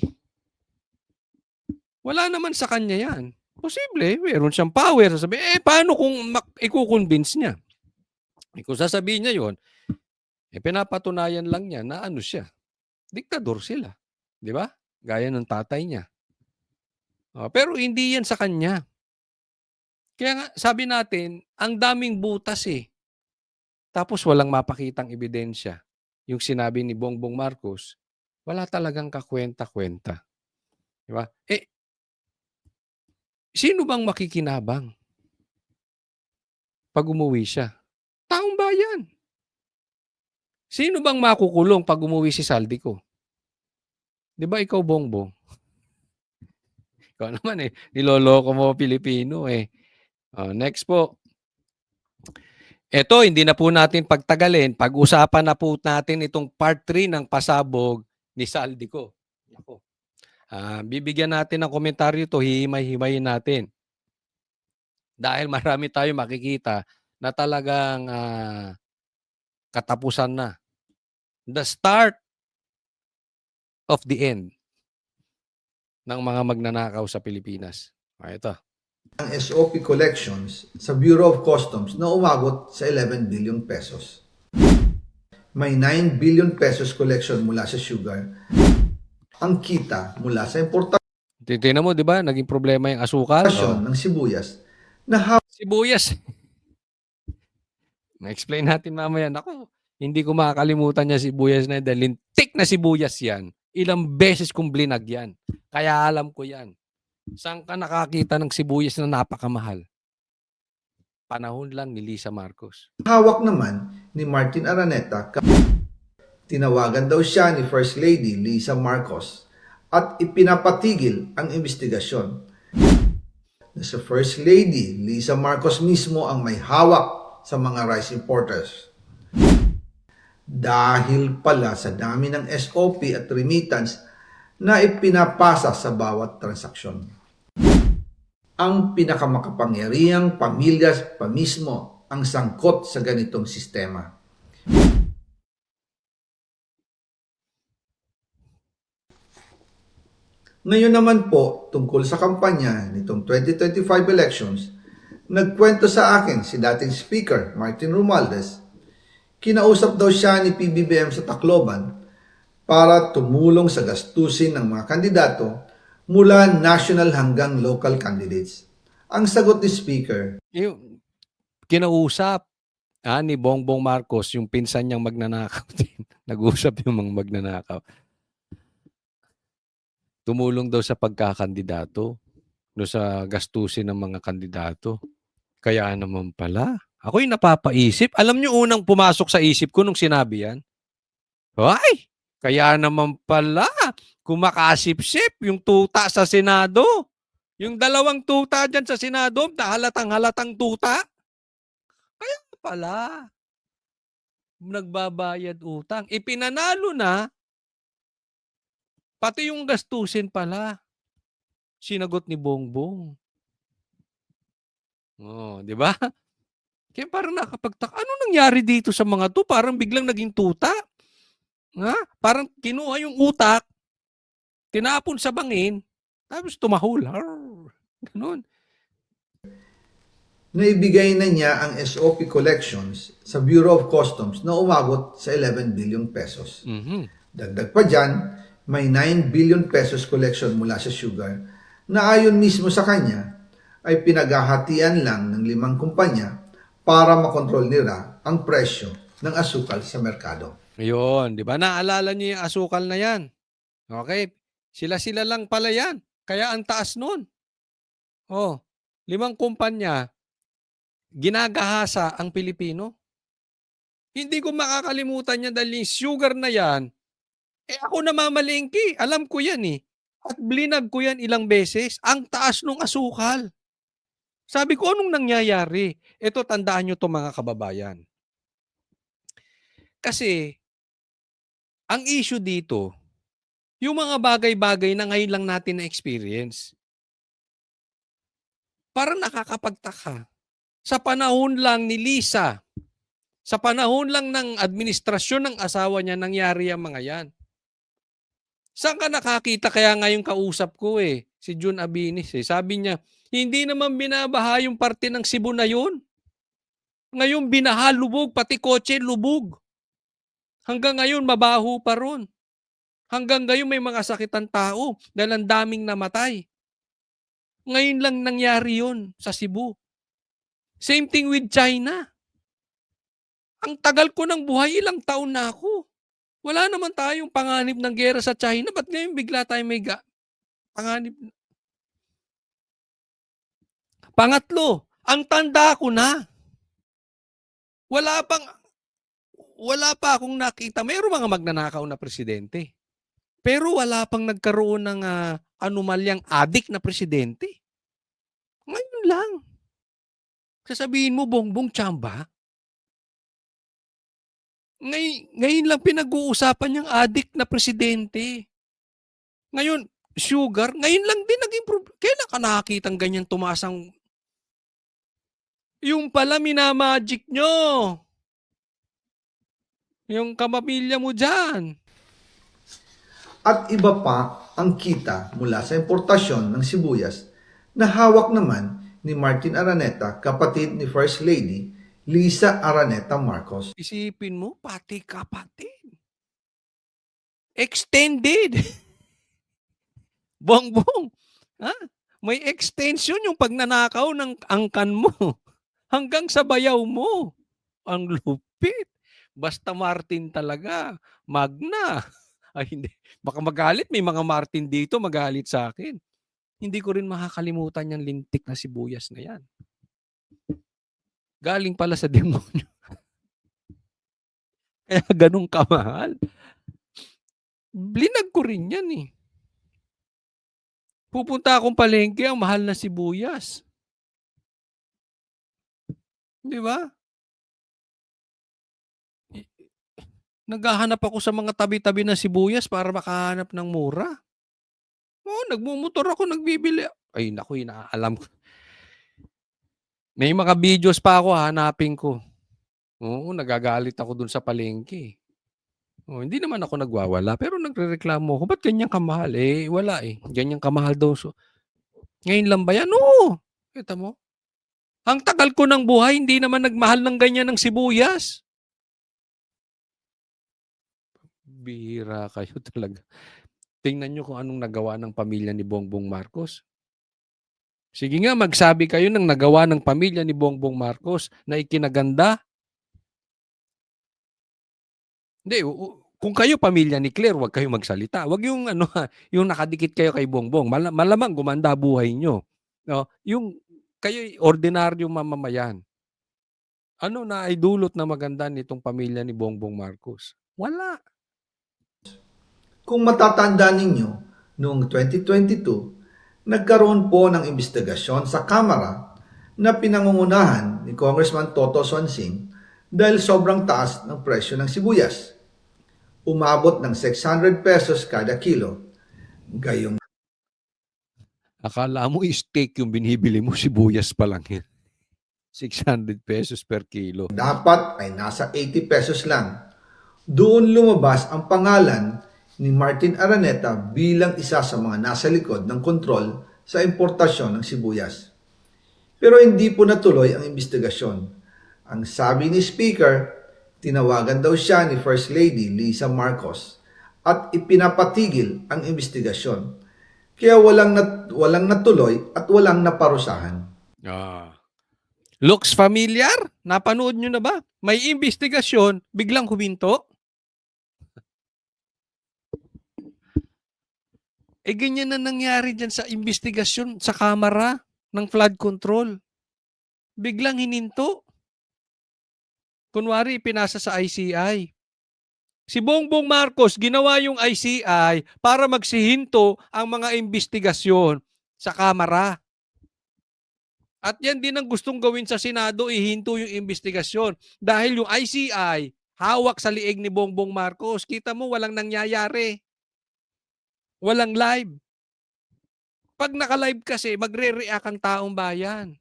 Wala naman sa kanya yan. Posible, meron siyang power. Sasabihin, paano kung i-convince niya? Kung sasabihin niya yun, pinapatunayan lang niya na ano siya. Diktador sila. Di ba? Gaya ng tatay niya. Pero hindi yan sa kanya. Kaya nga sabi natin, ang daming butas eh. Tapos walang mapakitang ebidensya. Yung sinabi ni Bongbong Marcos, wala talagang kakwenta-kwenta. Di ba? Eh, sino bang makikinabang pag umuwi siya? Taong bayan. Sino bang makukulong pag umuwi si Saldico? Di ba ikaw, Bongbong? Ikaw naman eh, niloloko mo Pilipino eh. Next po. Ito, hindi na po natin pagtagalin. Pag-usapan na po natin itong part 3 ng pasabog ni Saldico. Ako. Bibigyan natin ng komentaryo ito, hihimay-himayin natin. Dahil marami tayo makikita na talagang katapusan na. The start of the end ng mga magnanakaw sa Pilipinas. Ito. Ang SOP collections sa Bureau of Customs na umabot sa 11 billion pesos. May 9 billion pesos collection mula sa sugar. Ang kita mula sa importasyon Titignan mo, di ba? Naging problema yung asukal. ng sibuyas na Sibuyas. Ma-explain natin mamaya. Naku, hindi ko makakalimutan niya sibuyas na yan dahil lintik na sibuyas yan. Ilang beses kong blinag yan. Kaya alam ko yan. Saan ka nakakita ng sibuyas na napakamahal? Panahon lang ni Lisa Marcos. hawak naman ni Martin Araneta. Tinawagan daw siya ni First Lady Lisa Marcos at ipinapatigil ang investigasyon. Na sa First Lady Lisa Marcos mismo ang may hawak sa mga rice importers. Dahil pala sa dami ng SOP at remittance na ipinapasa sa bawat transaksyon. Ang pinakamakapangyarihang pamilya pa mismo ang sangkot sa ganitong sistema. Ngayon naman po, tungkol sa kampanya nitong 2025 elections, nagkwento sa akin si dating Speaker Martin Romualdez. Kinausap daw siya ni PBBM sa Tacloban para tumulong sa gastusin ng mga kandidato mula national hanggang local candidates. Ang sagot ni Speaker, Yung kinausap ni Bongbong Marcos, yung pinsan niyang magnanakaw din. Nag-usap yung mga magnanakaw. Tumulong daw sa pagkakandidato, no, sa gastusin ng mga kandidato. Kaya naman pala. Ako'y napapaisip. Alam niyo unang pumasok sa isip ko nung sinabi yan? Ay! Kaya naman pala, kumakasip-sip yung tuta sa Senado. Yung dalawang tuta dyan sa Senado, halatang-halatang tuta. Kaya pala, nagbabayad utang. Ipinanalo na, pati yung gastusin pala, sinagot ni Bongbong. Di ba? Kaya parang nakapagtaka, ano nangyari dito sa mga to? Parang biglang naging tuta. Parang kinuha yung utak, tinapon sa bangin, tapos tumahol. Ganun. naibigay na niya ang SOP collections sa Bureau of Customs na umabot sa 11 billion pesos. Dagdag pa dyan, may 9 billion pesos collection mula sa sugar na ayon mismo sa kanya ay pinaghahatian lang ng 5 kumpanya para makontrol nila ang presyo ng asukal sa merkado. Ayun, di ba? Naalala niyo yung asukal na yan. Okay? Sila-sila lang pala yan. Kaya ang taas nun. 5 kumpanya, ginagahasa ang Pilipino. Hindi ko makakalimutan yan dahil yung sugar na yan, ako namamalengke. Alam ko yan eh. At blinag ko yan ilang beses. Ang taas nung asukal. Sabi ko, anong nangyayari? Ito, tandaan nyo to mga kababayan. Kasi, ang issue dito, yung mga bagay-bagay na ngayon lang natin na-experience. Parang nakakapagtaka. Sa panahon lang ni Lisa, sa panahon lang ng administrasyon ng asawa niya, nangyari ang mga yan. Saan ka nakakita? Kaya ngayon kausap ko si Jun Abinis. Sabi niya, hindi naman binabaha yung parte ng Cebu na yun. Ngayon binaha, lubog, pati kotse, lubog. Hanggang ngayon, mabaho pa ron. Hanggang ngayon, may mga sakitan tao dahil ang daming namatay. Ngayon lang nangyari yun sa Cebu. Same thing with China. Ang tagal ko ng buhay, ilang taon na ako. Wala naman tayong panganib ng gera sa China. Ba't ngayon bigla tayo may panganib? Pangatlo, ang tanda ko na. Wala pa akong nakita. Mayroong mga magnanakaw na presidente. Pero wala pang nagkaroon ng anomalyang adik na presidente. Ngayon lang. Sasabihin mo, Bongbong Chamba? Ngayon lang pinag-uusapan yung adik na presidente. Ngayon, sugar, ngayon lang din naging problem. Kailan ka nakakitang ganyan tumaas ang... Yung pala minamagic nyo. Yung kamamilya mo dyan. At iba pa ang kita mula sa importasyon ng sibuyas na hawak naman ni Martin Araneta, kapatid ni First Lady Lisa Araneta Marcos. Isipin mo, pati kapatid. Extended. Bongbong. Ha? May extension yung pagnanakaw ng angkan mo. Hanggang sa bayaw mo. Ang lupit. Basta Martin talaga. Magna. Ay hindi. Baka magalit. May mga Martin dito magalit sa akin. Hindi ko rin makakalimutan yung lintik na sibuyas na yan. Galing pala sa demonyo. Kaya ganun kamahal. Blinag ko rin yan eh. Pupunta akong palengke, ang mahal na sibuyas. Di ba? Naghahanap ako sa mga tabi-tabi na sibuyas para makahanap ng mura. Oo, nagmumotor ako, nagbibili. Ay, naku, inaalam ko. May mga videos pa ako, hanapin ko. Oo, nagagalit ako dun sa palengke. Oh, hindi naman ako nagwawala, pero nagrereklamo ako. Ba't ganyan kamahal? Eh, wala eh. Ganyan kamahal daw. So, ngayon lang ba yan? Oo. Kita mo? Ang tagal ko ng buhay, hindi naman nagmahal ng ganyan ng sibuyas. Bihira kayo talaga. Tingnan nyo kung anong nagawa ng pamilya ni Bongbong Marcos. Sige nga, magsabi kayo ng nagawa ng pamilya ni Bongbong Marcos na ikinaganda. Hindi, kung kayo pamilya ni Claire, huwag kayo magsalita. Huwag yung yung nakadikit kayo kay Bongbong. Malamang gumanda buhay nyo. No? Yung kayo ordinaryong mamamayan. Ano na ay dulot na maganda nitong pamilya ni Bongbong Marcos? Wala. Kung matatanda ninyo, noong 2022, nagkaroon po ng investigasyon sa Kamara na pinangungunahan ni Congressman Toto Sonsing dahil sobrang taas ng presyo ng sibuyas. Umabot ng 600 pesos kada kilo. Gayong Akala mo steak yung binibili mo, sibuyas pa lang yan. 600 pesos per kilo. dapat ay nasa 80 pesos lang. Doon lumabas ang pangalan ni Martin Araneta bilang isa sa mga nasa likod ng kontrol sa importasyon ng sibuyas. Pero hindi po natuloy ang investigasyon. Ang sabi ni Speaker, tinawagan daw siya ni First Lady Lisa Marcos at ipinapatigil ang investigasyon. Kaya walang natuloy at walang naparusahan. Looks familiar? Napanood nyo na ba? May investigasyon, biglang huminto. Eh, ganyan na nangyari dyan sa investigasyon sa Kamara ng flood control. Biglang hininto. Kunwari, pinasa sa ICI. Si Bongbong Marcos, ginawa yung ICI para magsihinto ang mga investigasyon sa Kamara. At yan din ang gustong gawin sa Senado, ihinto yung investigasyon. Dahil yung ICI, hawak sa liig ni Bongbong Marcos. Kita mo, walang nangyayari. Walang live. Pag naka-live kasi, magre-react ang taong bayan.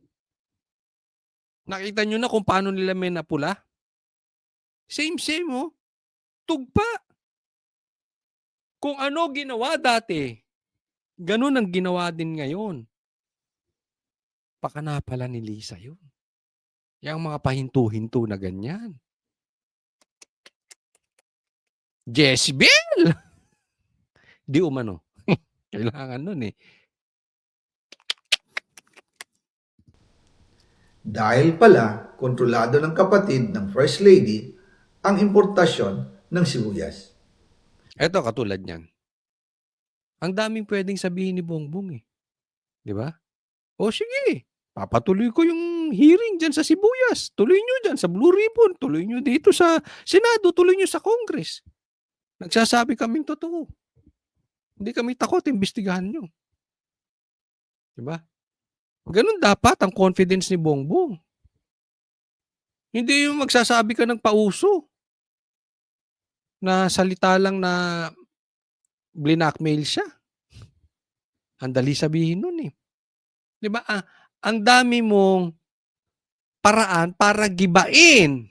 Nakita nyo na kung paano nila may napula? Same, oh. Tugpa. Kung ano ginawa dati, ganun ang ginawa din ngayon. Pakana pala ni Lisa yun. Yung mga pahinto-hinto na ganyan. Jezebel! Di umano. Kailangan nun eh. Dahil pala, kontrolado ng kapatid ng First Lady ang importasyon ng sibuyas. Eto, katulad niyan. Ang daming pwedeng sabihin ni Bongbong eh. Di ba? O sige, papatuloy ko yung hearing dyan sa sibuyas. Tuloy nyo dyan sa Blue Ribbon. Tuloy nyo dito sa Senado. Tuloy nyo sa Congress. Nagsasabi kaming totoo. Hindi kami takot, imbestigahan nyo. Diba? Ganun dapat ang confidence ni Bongbong. Hindi yung magsasabi ka ng pauso na salita lang na blinakmail siya. Ang dali sabihin nun eh. Diba? Ang dami mong paraan para gibain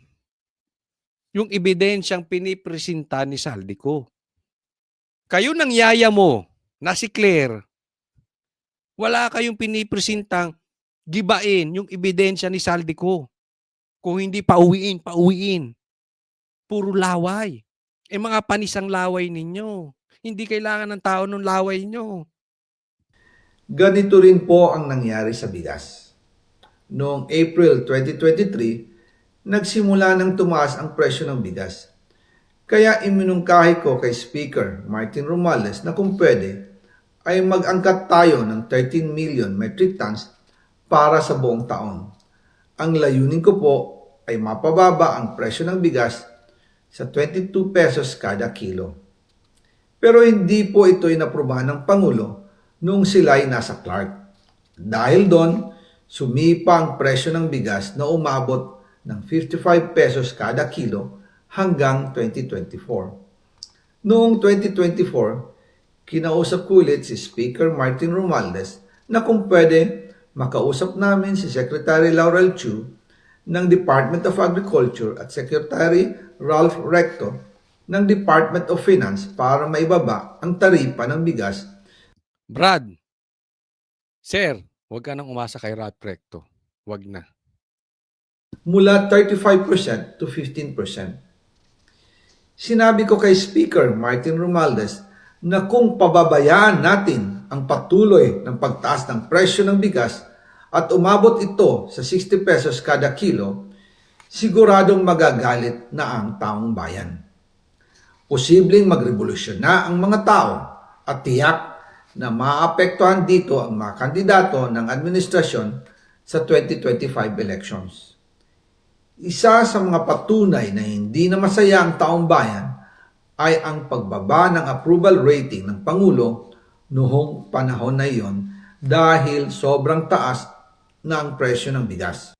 yung ebidensyang pinipresenta ni Saldico. Kayo ng yaya mo na si Claire, wala kayong pinipresentang gibain yung ebidensya ni Saldico. Kung hindi, pauwiin. Puro laway. Mga panisang laway ninyo. Hindi kailangan ng tao ng laway nyo. Ganito rin po ang nangyari sa bigas. Noong April 2023, nagsimula nang tumaas ang presyo ng bigas. Kaya iminungkahi ko kay Speaker Martin Romualdez na kung pwede ay mag-angkat tayo ng 13 million metric tons para sa buong taon. Ang layunin ko po ay mapababa ang presyo ng bigas sa 22 pesos kada kilo. Pero hindi po ito inaprubahan ng Pangulo noong sila'y nasa Clark. Dahil doon, sumipa ang presyo ng bigas na umabot ng 55 pesos kada kilo hanggang 2024. Noong 2024, kinausap ko ulit si Speaker Martin Romualdez na kung pwede makausap namin si Secretary Laurel Chu ng Department of Agriculture at Secretary Ralph Recto ng Department of Finance para maibaba ang taripa ng bigas. Brad, sir, huwag ka nang umasa kay Ralph Recto. Huwag na. Mula 35% to 15%. Sinabi ko kay Speaker Martin Romualdez na kung pababayaan natin ang patuloy ng pagtaas ng presyo ng bigas at umabot ito sa 60 pesos kada kilo, siguradong magagalit na ang taong bayan. Posibleng magrevolusyon na ang mga tao at tiyak na maapektuhan dito ang mga kandidato ng administrasyon sa 2025 elections. Isa sa mga patunay na hindi na masaya ang taong bayan ay ang pagbaba ng approval rating ng Pangulo noong panahon na iyon dahil sobrang taas na ang presyo ng bigas.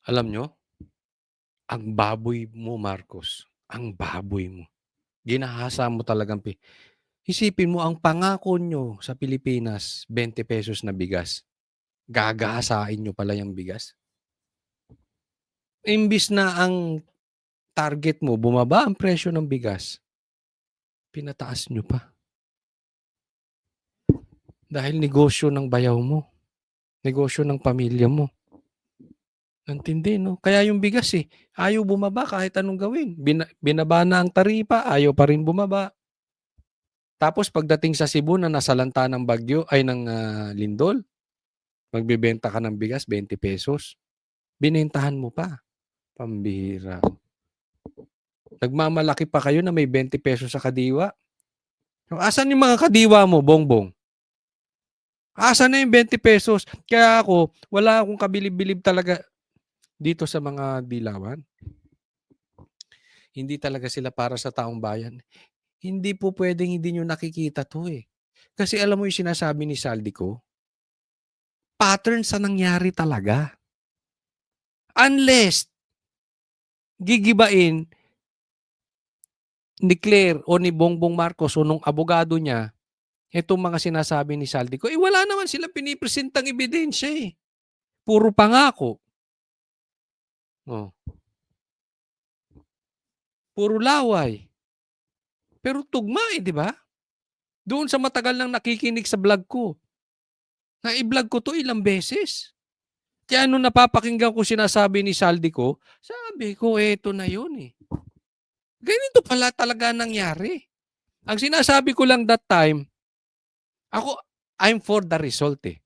Alam nyo, ang baboy mo, Marcos. Ang baboy mo. Ginahasa mo talagang. Isipin mo, ang pangako nyo sa Pilipinas, 20 pesos na bigas. Gagahasain nyo pala yung bigas. Imbis na ang target mo, bumaba ang presyo ng bigas, pinataas nyo pa. Dahil negosyo ng bayaw mo. Negosyo ng pamilya mo. Nantindi, no? Kaya yung bigas ayaw bumaba kahit anong gawin. Binaba na ang taripa, ayaw pa rin bumaba. Tapos pagdating sa Cebu na nasalanta ng bagyo, ay ng lindol, magbibenta ka ng bigas, 20 pesos. Binentahan mo pa. Pambihira. Nagmamalaki pa kayo na may 20 pesos sa kadiwa. Asan yung mga kadiwa mo, Bongbong? Asan na yung 20 pesos? Kaya ako, wala akong kabilib-bilib talaga dito sa mga dilawan. Hindi talaga sila para sa taong bayan. Hindi po pwedeng hindi nyo nakikita to eh. Kasi alam mo yung sinasabi ni Saldico, pattern sa nangyari talaga. Unless gigibain ni Claire o ni Bongbong Marcos o nung abogado niya itong mga sinasabi ni Saldico, wala naman silang pinipresentang ebidensya eh. Puro pangako. Oh. Puro laway. Pero tugma di ba? Doon sa matagal nang nakikinig sa vlog ko. Na-i-vlog ko to ilang beses. Kaya nung napapakinggan ko sinasabi ni Saldico, sabi ko, eto na yun eh. Ganito pala talaga nangyari. Ang sinasabi ko lang that time, I'm for the result eh.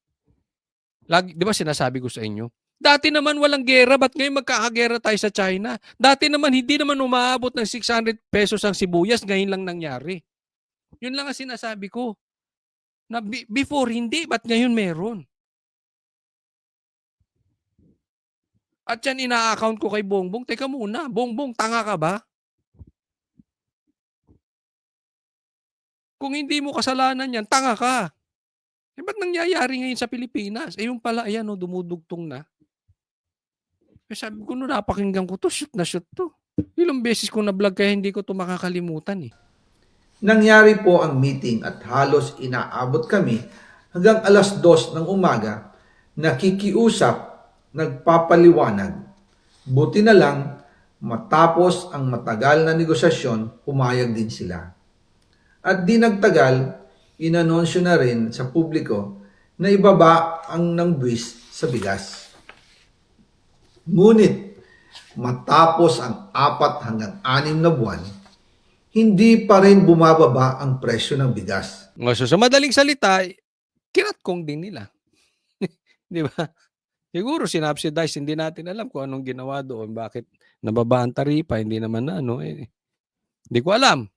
Lagi, di ba sinasabi ko sa inyo, Dati naman walang gera, ba't ngayon magkakagera tayo sa China? Dati naman hindi naman umaabot ng 600 pesos ang sibuyas, ngayon lang nangyari. Yun lang ang sinasabi ko. Na before hindi, ba't ngayon meron? At yan ina-account ko kay Bongbong. Teka muna, Bongbong, tanga ka ba? Kung hindi mo kasalanan yan, tanga ka. Eh, ba't nangyayari ngayon sa Pilipinas? Eh, yung pala, ayan, dumudugtong na. Eh, sabi ko, napakinggan ko to, shoot na shoot to. Ilang beses ko na-vlog kaya hindi ko to makakalimutan eh. Nangyari po ang meeting at halos inaabot kami hanggang alas 2 ng umaga, nakikiusap, nagpapaliwanag. Buti na lang, matapos ang matagal na negosasyon, pumayag din sila. At di nagtagal, inanunsyo na rin sa publiko na ibaba ang ng buwis sa bigas. Ngunit, matapos ang 4 hanggang 6 na buwan, hindi pa rin bumababa ang presyo ng bigas. So, sa madaling salita, kinatkong din nila. Di ba? Siguro sinubsidize, hindi natin alam kung anong ginawa doon, bakit nababa ang taripa, hindi naman na, ano, eh. Hindi ko alam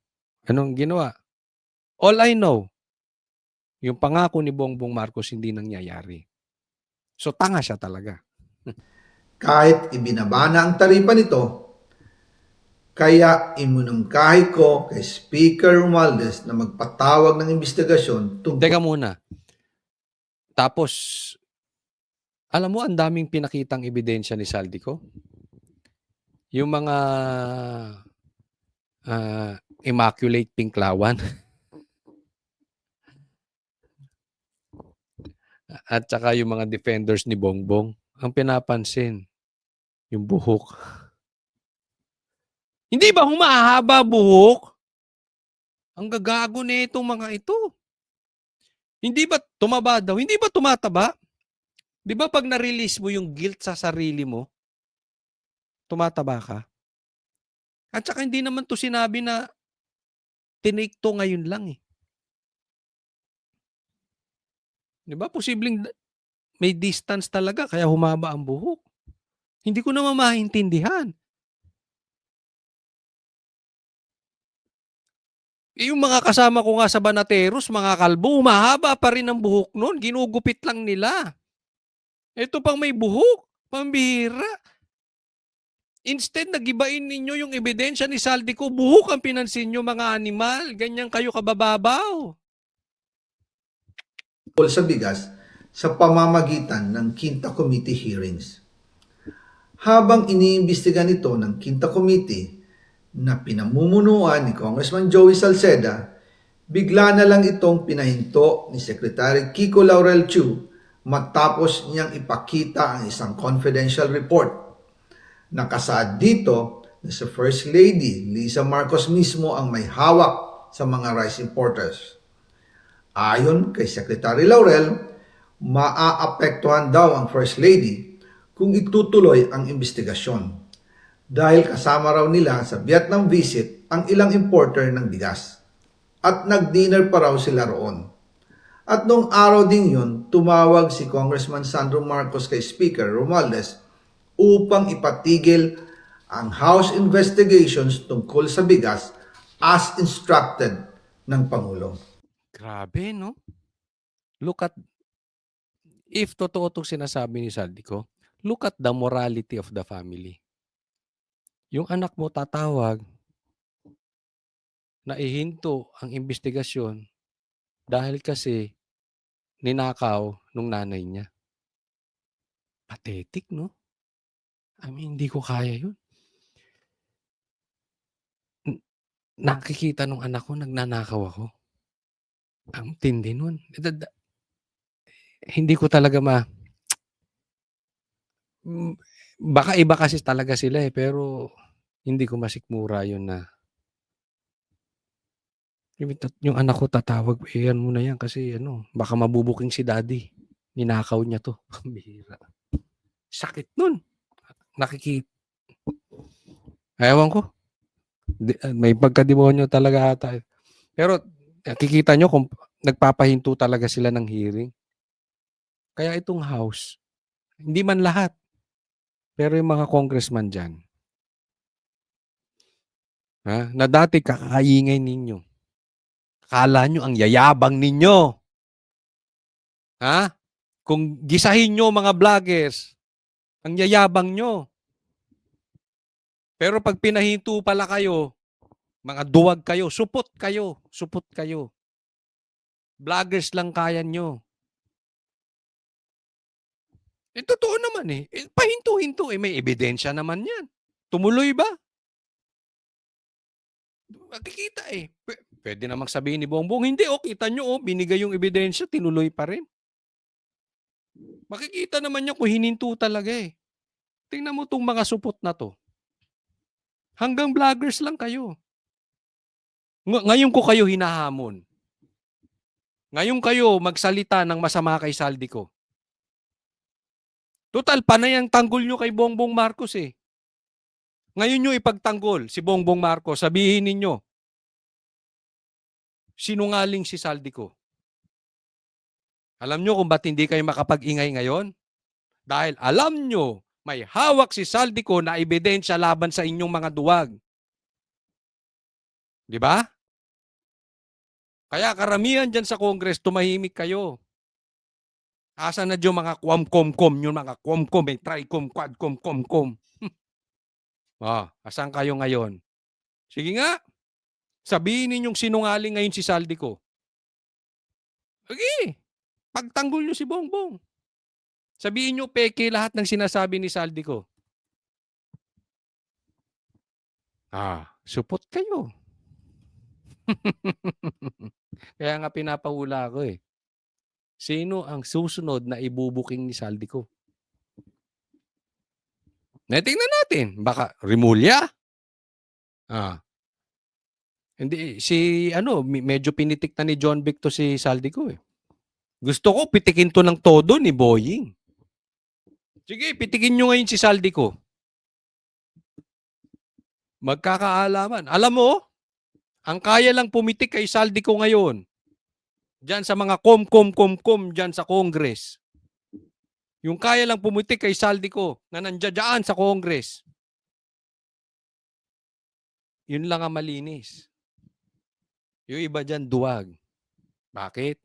anong ginawa. All I know, yung pangako ni Bongbong Marcos hindi nangyayari. So, tanga siya talaga. Kahit ibinaba na ang taripa nito, kaya iminungkahi ko kay Speaker Romualdez na magpatawag ng investigasyon tungkol Teka muna. Tapos, alam mo, ang daming pinakitang ebidensya ni Saldico. Yung mga immaculate pinklawan. At saka yung mga defenders ni Bongbong. Ang pinapansin, yung buhok. Hindi ba humahaba buhok? Ang gagago na itong mga ito. Hindi ba tumaba daw? Hindi ba tumataba? Di ba pag na-release mo yung guilt sa sarili mo, tumataba ka? At saka hindi naman to sinabi na tinake to ngayon lang eh. Di ba? Posibleng may distance talaga kaya humaba ang buhok. Hindi ko naman maintindihan. Yung mga kasama ko nga sa Banateros, mga kalbo, humahaba pa rin ang buhok nun. Ginugupit lang nila. Ito pang may buhok. Pambihira. Instead, nagibain ninyo yung ebidensya ni Saldico, buhok ang pinansin nyo, mga animal. Ganyan kayo kabababaw. sa bigas sa pamamagitan ng Quinta Committee hearings. Habang iniimbestiga nito ng Quinta Committee na pinamumunuan ni Congressman Joey Salceda, bigla na lang itong pinahinto ni Secretary Kiko Laurel Chu matapos niyang ipakita ang isang confidential report. Nakasaad dito na si First Lady Lisa Marcos mismo ang may hawak sa mga rice importers. Ayon kay Secretary Laurel, maaapektuhan daw ang First Lady kung itutuloy ang investigasyon dahil kasama raw nila sa Vietnam visit ang ilang importer ng bigas at nag-dinner pa raw sila roon. At nung araw din yun, tumawag si Congressman Sandro Marcos kay Speaker Romualdez upang ipatigil ang House investigations tungkol sa bigas as instructed ng Pangulo. Grabe, no? Look at, if totoo itong sinasabi ni Saldico, look at the morality of the family. Yung anak mo tatawag na ihinto ang investigasyon dahil kasi ninakaw nung nanay niya. Pathetic, no? I mean, hindi ko kaya yun. Nakikita nung anak ko, nagnanakaw ako. Ang tindi nun. Hindi ko talaga baka iba kasi talaga sila eh, pero hindi ko masikmura yun na yung anak ko tatawag, yan muna yan kasi baka mabubuking si daddy. Ninakaw niya to. Pambihira. Sakit nun. Nakikita. Ewan ko. May pagkademonyo talaga ata. Pero nakikita nyo kung nagpapahinto talaga sila ng hearing. Kaya itong house, hindi man lahat, Pero yung mga congressman dyan, na dati kakaingay ninyo. Akala nyo ang yayabang ninyo. Ha? Kung gisahin nyo mga vloggers, ang yayabang nyo. Pero pag pinahinto pala kayo, mga duwag kayo, supot kayo, supot kayo. Vloggers lang kaya nyo. Totoo naman eh. Pahinto-hinto may ebidensya naman yan. Tumuloy ba? Makikita eh. Pwede namang sabihin ni Bongbong, hindi kita nyo binigay yung ebidensya, tinuloy pa rin. Makikita naman niya kung hininto talaga eh. Tingnan mo tong mga supot na to. Hanggang vloggers lang kayo. Ngayon ko kayo hinahamon. Ngayon kayo magsalita ng masama kay Saldico. Total, panay ang tanggol nyo kay Bongbong Marcos eh. Ngayon nyo ipagtanggol si Bongbong Marcos, sabihin ninyo, sinungaling si Saldico. Alam nyo kung ba't hindi kayo makapag-ingay ngayon? Dahil alam nyo, may hawak si Saldico na ebidensya laban sa inyong mga duwag. Di ba? Kaya karamihan dyan sa Congress, tumahimik kayo. Asa na dyan mga kwam-kom-kom, yung mga kwam-kom, may try-kom, quad-kom-kom-kom. Asan kayo ngayon? Sige nga, sabihin ninyong sinungaling ngayon si Saldico. Okay, pagtanggol nyo si Bongbong. Sabihin nyo peke lahat ng sinasabi ni Saldico. Supot kayo. Kaya nga pinapahula ko eh. Sino ang susunod na ibubuking ni Saldico? Tingnan natin. Baka Rimulya? Hindi, medyo pinitik na ni John Vic to si Saldico eh. Gusto ko pitikin to ng todo ni Boying. Sige, pitikin nyo ngayon si Saldico. Magkakaalaman. Alam mo, ang kaya lang pumitik kay Saldico ngayon, dyan sa mga kom dyan sa Congress. Yung kaya lang pumitik kay Saldico na nandiyan sa Congress. Yun lang ang malinis. Yung iba dyan duwag. Bakit?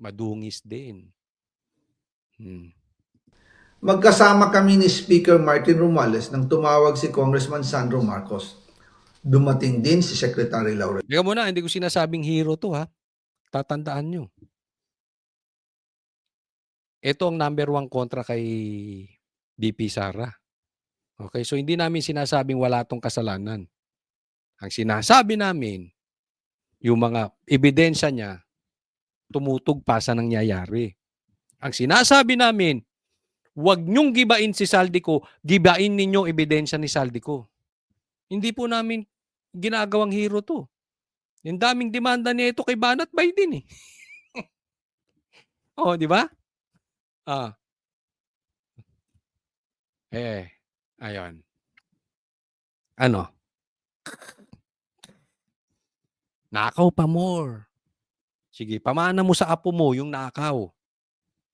Madungis din. Magkasama kami ni Speaker Martin Romualdez nang tumawag si Congressman Sandro Marcos. Dumating din si Secretary Laurel. Teka muna, hindi ko sinasabing hero to ha. Tatandaan nyo. Ito ang number 1 kontra kay VP Sara. Okay, so hindi namin sinasabing wala tong kasalanan. Ang sinasabi namin, yung mga ebidensya niya, tumutog pa sa nangyayari. Ang sinasabi namin, huwag nyong gibain si Saldico, gibain ninyo ebidensya ni Saldico. Hindi po namin ginagawang hero to. Yung daming demanda niya ito kay Banat Biden eh. Di ba? Ayun. Ano? Nakaw pa more. Sige, pamana mo sa apo mo yung nakaw.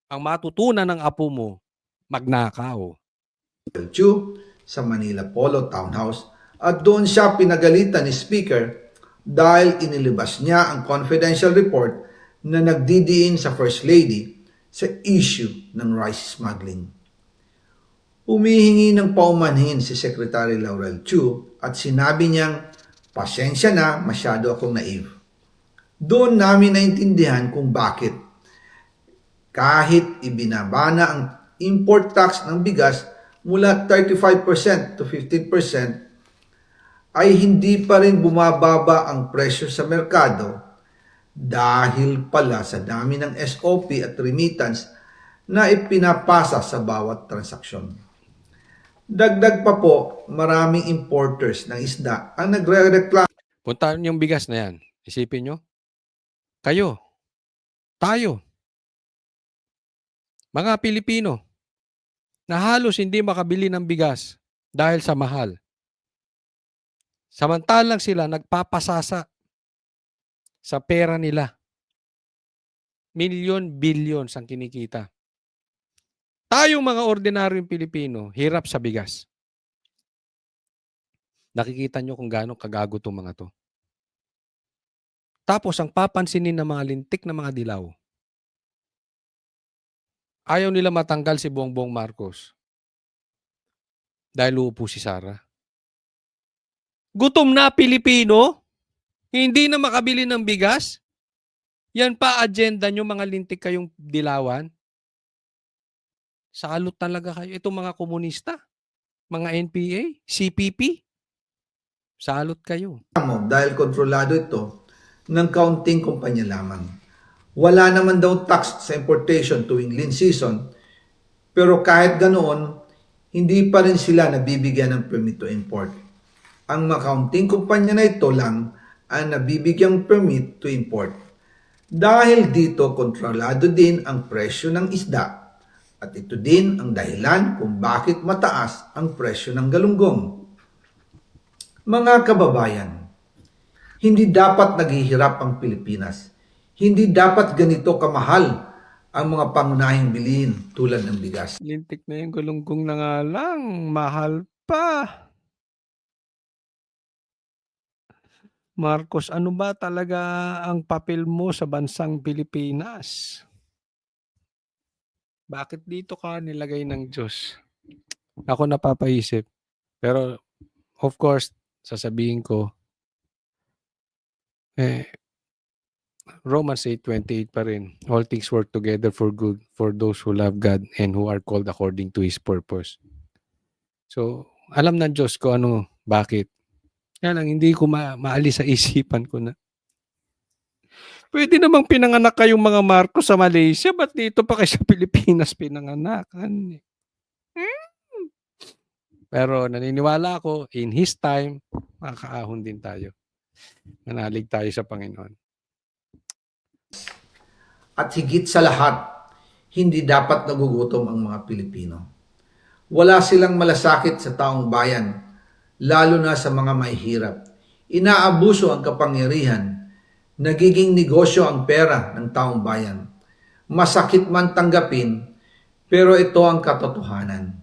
Ang matutunan ng apo mo, magnakaw. Chu sa Manila Polo Townhouse at doon siya pinagalitan ni Speaker dahil inilabas niya ang confidential report na nagdidiin sa First Lady sa issue ng rice smuggling. Humihingi ng paumanhin si Secretary Laurel Chu at sinabi niyang, pasensya na, masyado akong naive. Doon namin naintindihan kung bakit. Kahit ibinaba na ang import tax ng bigas mula 35% to 15%, ay hindi pa rin bumababa ang presyo sa merkado dahil pala sa dami ng SOP at remittance na ipinapasa sa bawat transaksyon. Dagdag pa po, maraming importers ng isda ang nagre-reklamo. Puntahan yung bigas na yan. Isipin nyo. Kayo. Tayo. Mga Pilipino na halos hindi makabili ng bigas dahil sa mahal. Samantalang sila nagpapasasa sa pera nila. Million, billions ang kinikita. Tayong mga ordinaryong Pilipino, hirap sa bigas. Nakikita nyo kung gaano kagago itong mga to. Tapos ang papansinin ng mga lintik na mga dilaw, ayaw nila matanggal si Bongbong Marcos dahil uupo si Sara. Gutom na Pilipino, hindi na makabili ng bigas. Yan pa agenda nyo, mga lintik kayong dilawan. Salot talaga kayo. Itong mga komunista, mga NPA, CPP, salot kayo. Dahil kontrolado ito ng kaunting kumpanya lamang. Wala naman daw tax sa importation tuwing lean season, pero kahit ganoon, hindi pa rin sila nabibigyan ng permit to import. Ang mga kaunting kumpanya na ito lang ang nabibigyang permit to import. Dahil dito, kontrolado din ang presyo ng isda at ito din ang dahilan kung bakit mataas ang presyo ng galunggong. Mga kababayan, hindi dapat naghihirap ang Pilipinas. Hindi dapat ganito kamahal ang mga pangunahing bilihin tulad ng bigas. Lintik na yung galunggong na nga lang, mahal pa. Marcos, ano ba talaga ang papel mo sa bansang Pilipinas? Bakit dito ka nilagay ng Diyos? Ako napapaisip. Pero, of course, sasabihin ko, Romans 8:28 pa rin. All things work together for good for those who love God and who are called according to His purpose. So, alam ng Diyos ko ano, bakit. Kaya lang, hindi ko maalis sa isipan ko na. Pwede namang pinanganak kayong mga Marcos sa Malaysia, ba't dito pa kayo sa Pilipinas pinanganak? Pero naniniwala ako, in His time, makakaahon din tayo. Manalig tayo sa Panginoon. At higit sa lahat, hindi dapat nagugutom ang mga Pilipino. Wala silang malasakit sa taong bayan, lalo na sa mga mahihirap. Inaabuso ang kapangyarihan, nagiging negosyo ang pera ng taong bayan. Masakit man tanggapin, pero ito ang katotohanan.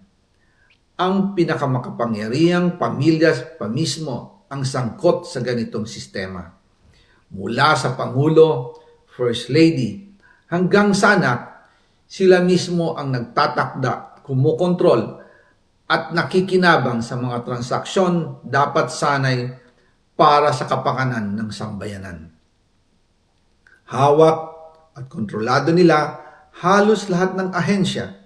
Ang pinakamakapangyarihang pamilya pa mismo ang sangkot sa ganitong sistema. Mula sa Pangulo, First Lady, hanggang sa anak, sila mismo ang nagtatakda, kumukontrol, at nakikinabang sa mga transaksyon dapat sanay para sa kapakanan ng sambayanan. Hawak at kontrolado nila halos lahat ng ahensya,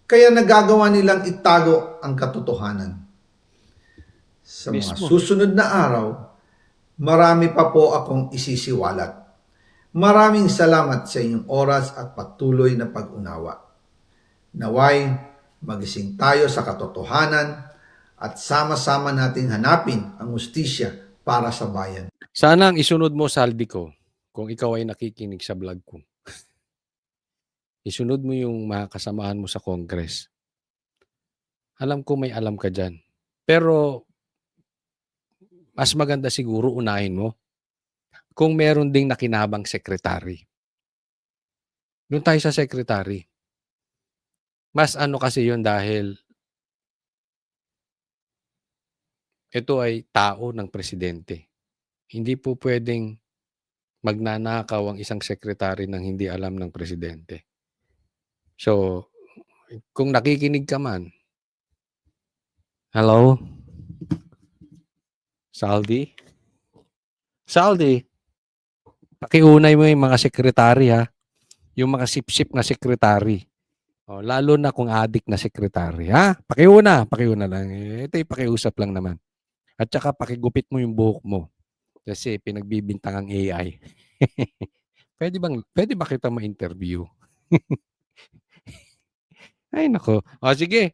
kaya nagagawa nilang itago ang katotohanan. Sa mga Mismo. susunod na araw, marami pa po akong isisiwalat. Maraming salamat sa inyong oras at patuloy na pag-unawa. Naway, magising tayo sa katotohanan at sama-sama nating hanapin ang hustisya para sa bayan. Sana ang isunod mo, Saldi ko, kung ikaw ay nakikinig sa vlog ko. Isunod mo yung mga kasamahan mo sa Congress. Alam ko may alam ka dyan. Pero, mas maganda siguro unahin mo kung meron ding nakinabang sekretary. Doon tayo sa sekretary. Mas ano kasi yun dahil ito ay tao ng presidente. Hindi po pwedeng magnanakaw ang isang sekretary ng hindi alam ng presidente. So, kung nakikinig ka man, hello? Saldi? Saldi? Pakiunay mo yung mga sekretary ha. Yung mga sip-sip na sekretary. O, lalo na kung adik na sekretary. Ha? Pakiuna lang. Ito yung pakiusap lang naman. At saka pakigupit mo yung buhok mo. Kasi pinagbibintang ang AI. Pwede ba kita ma-interview? Ay nako. O sige.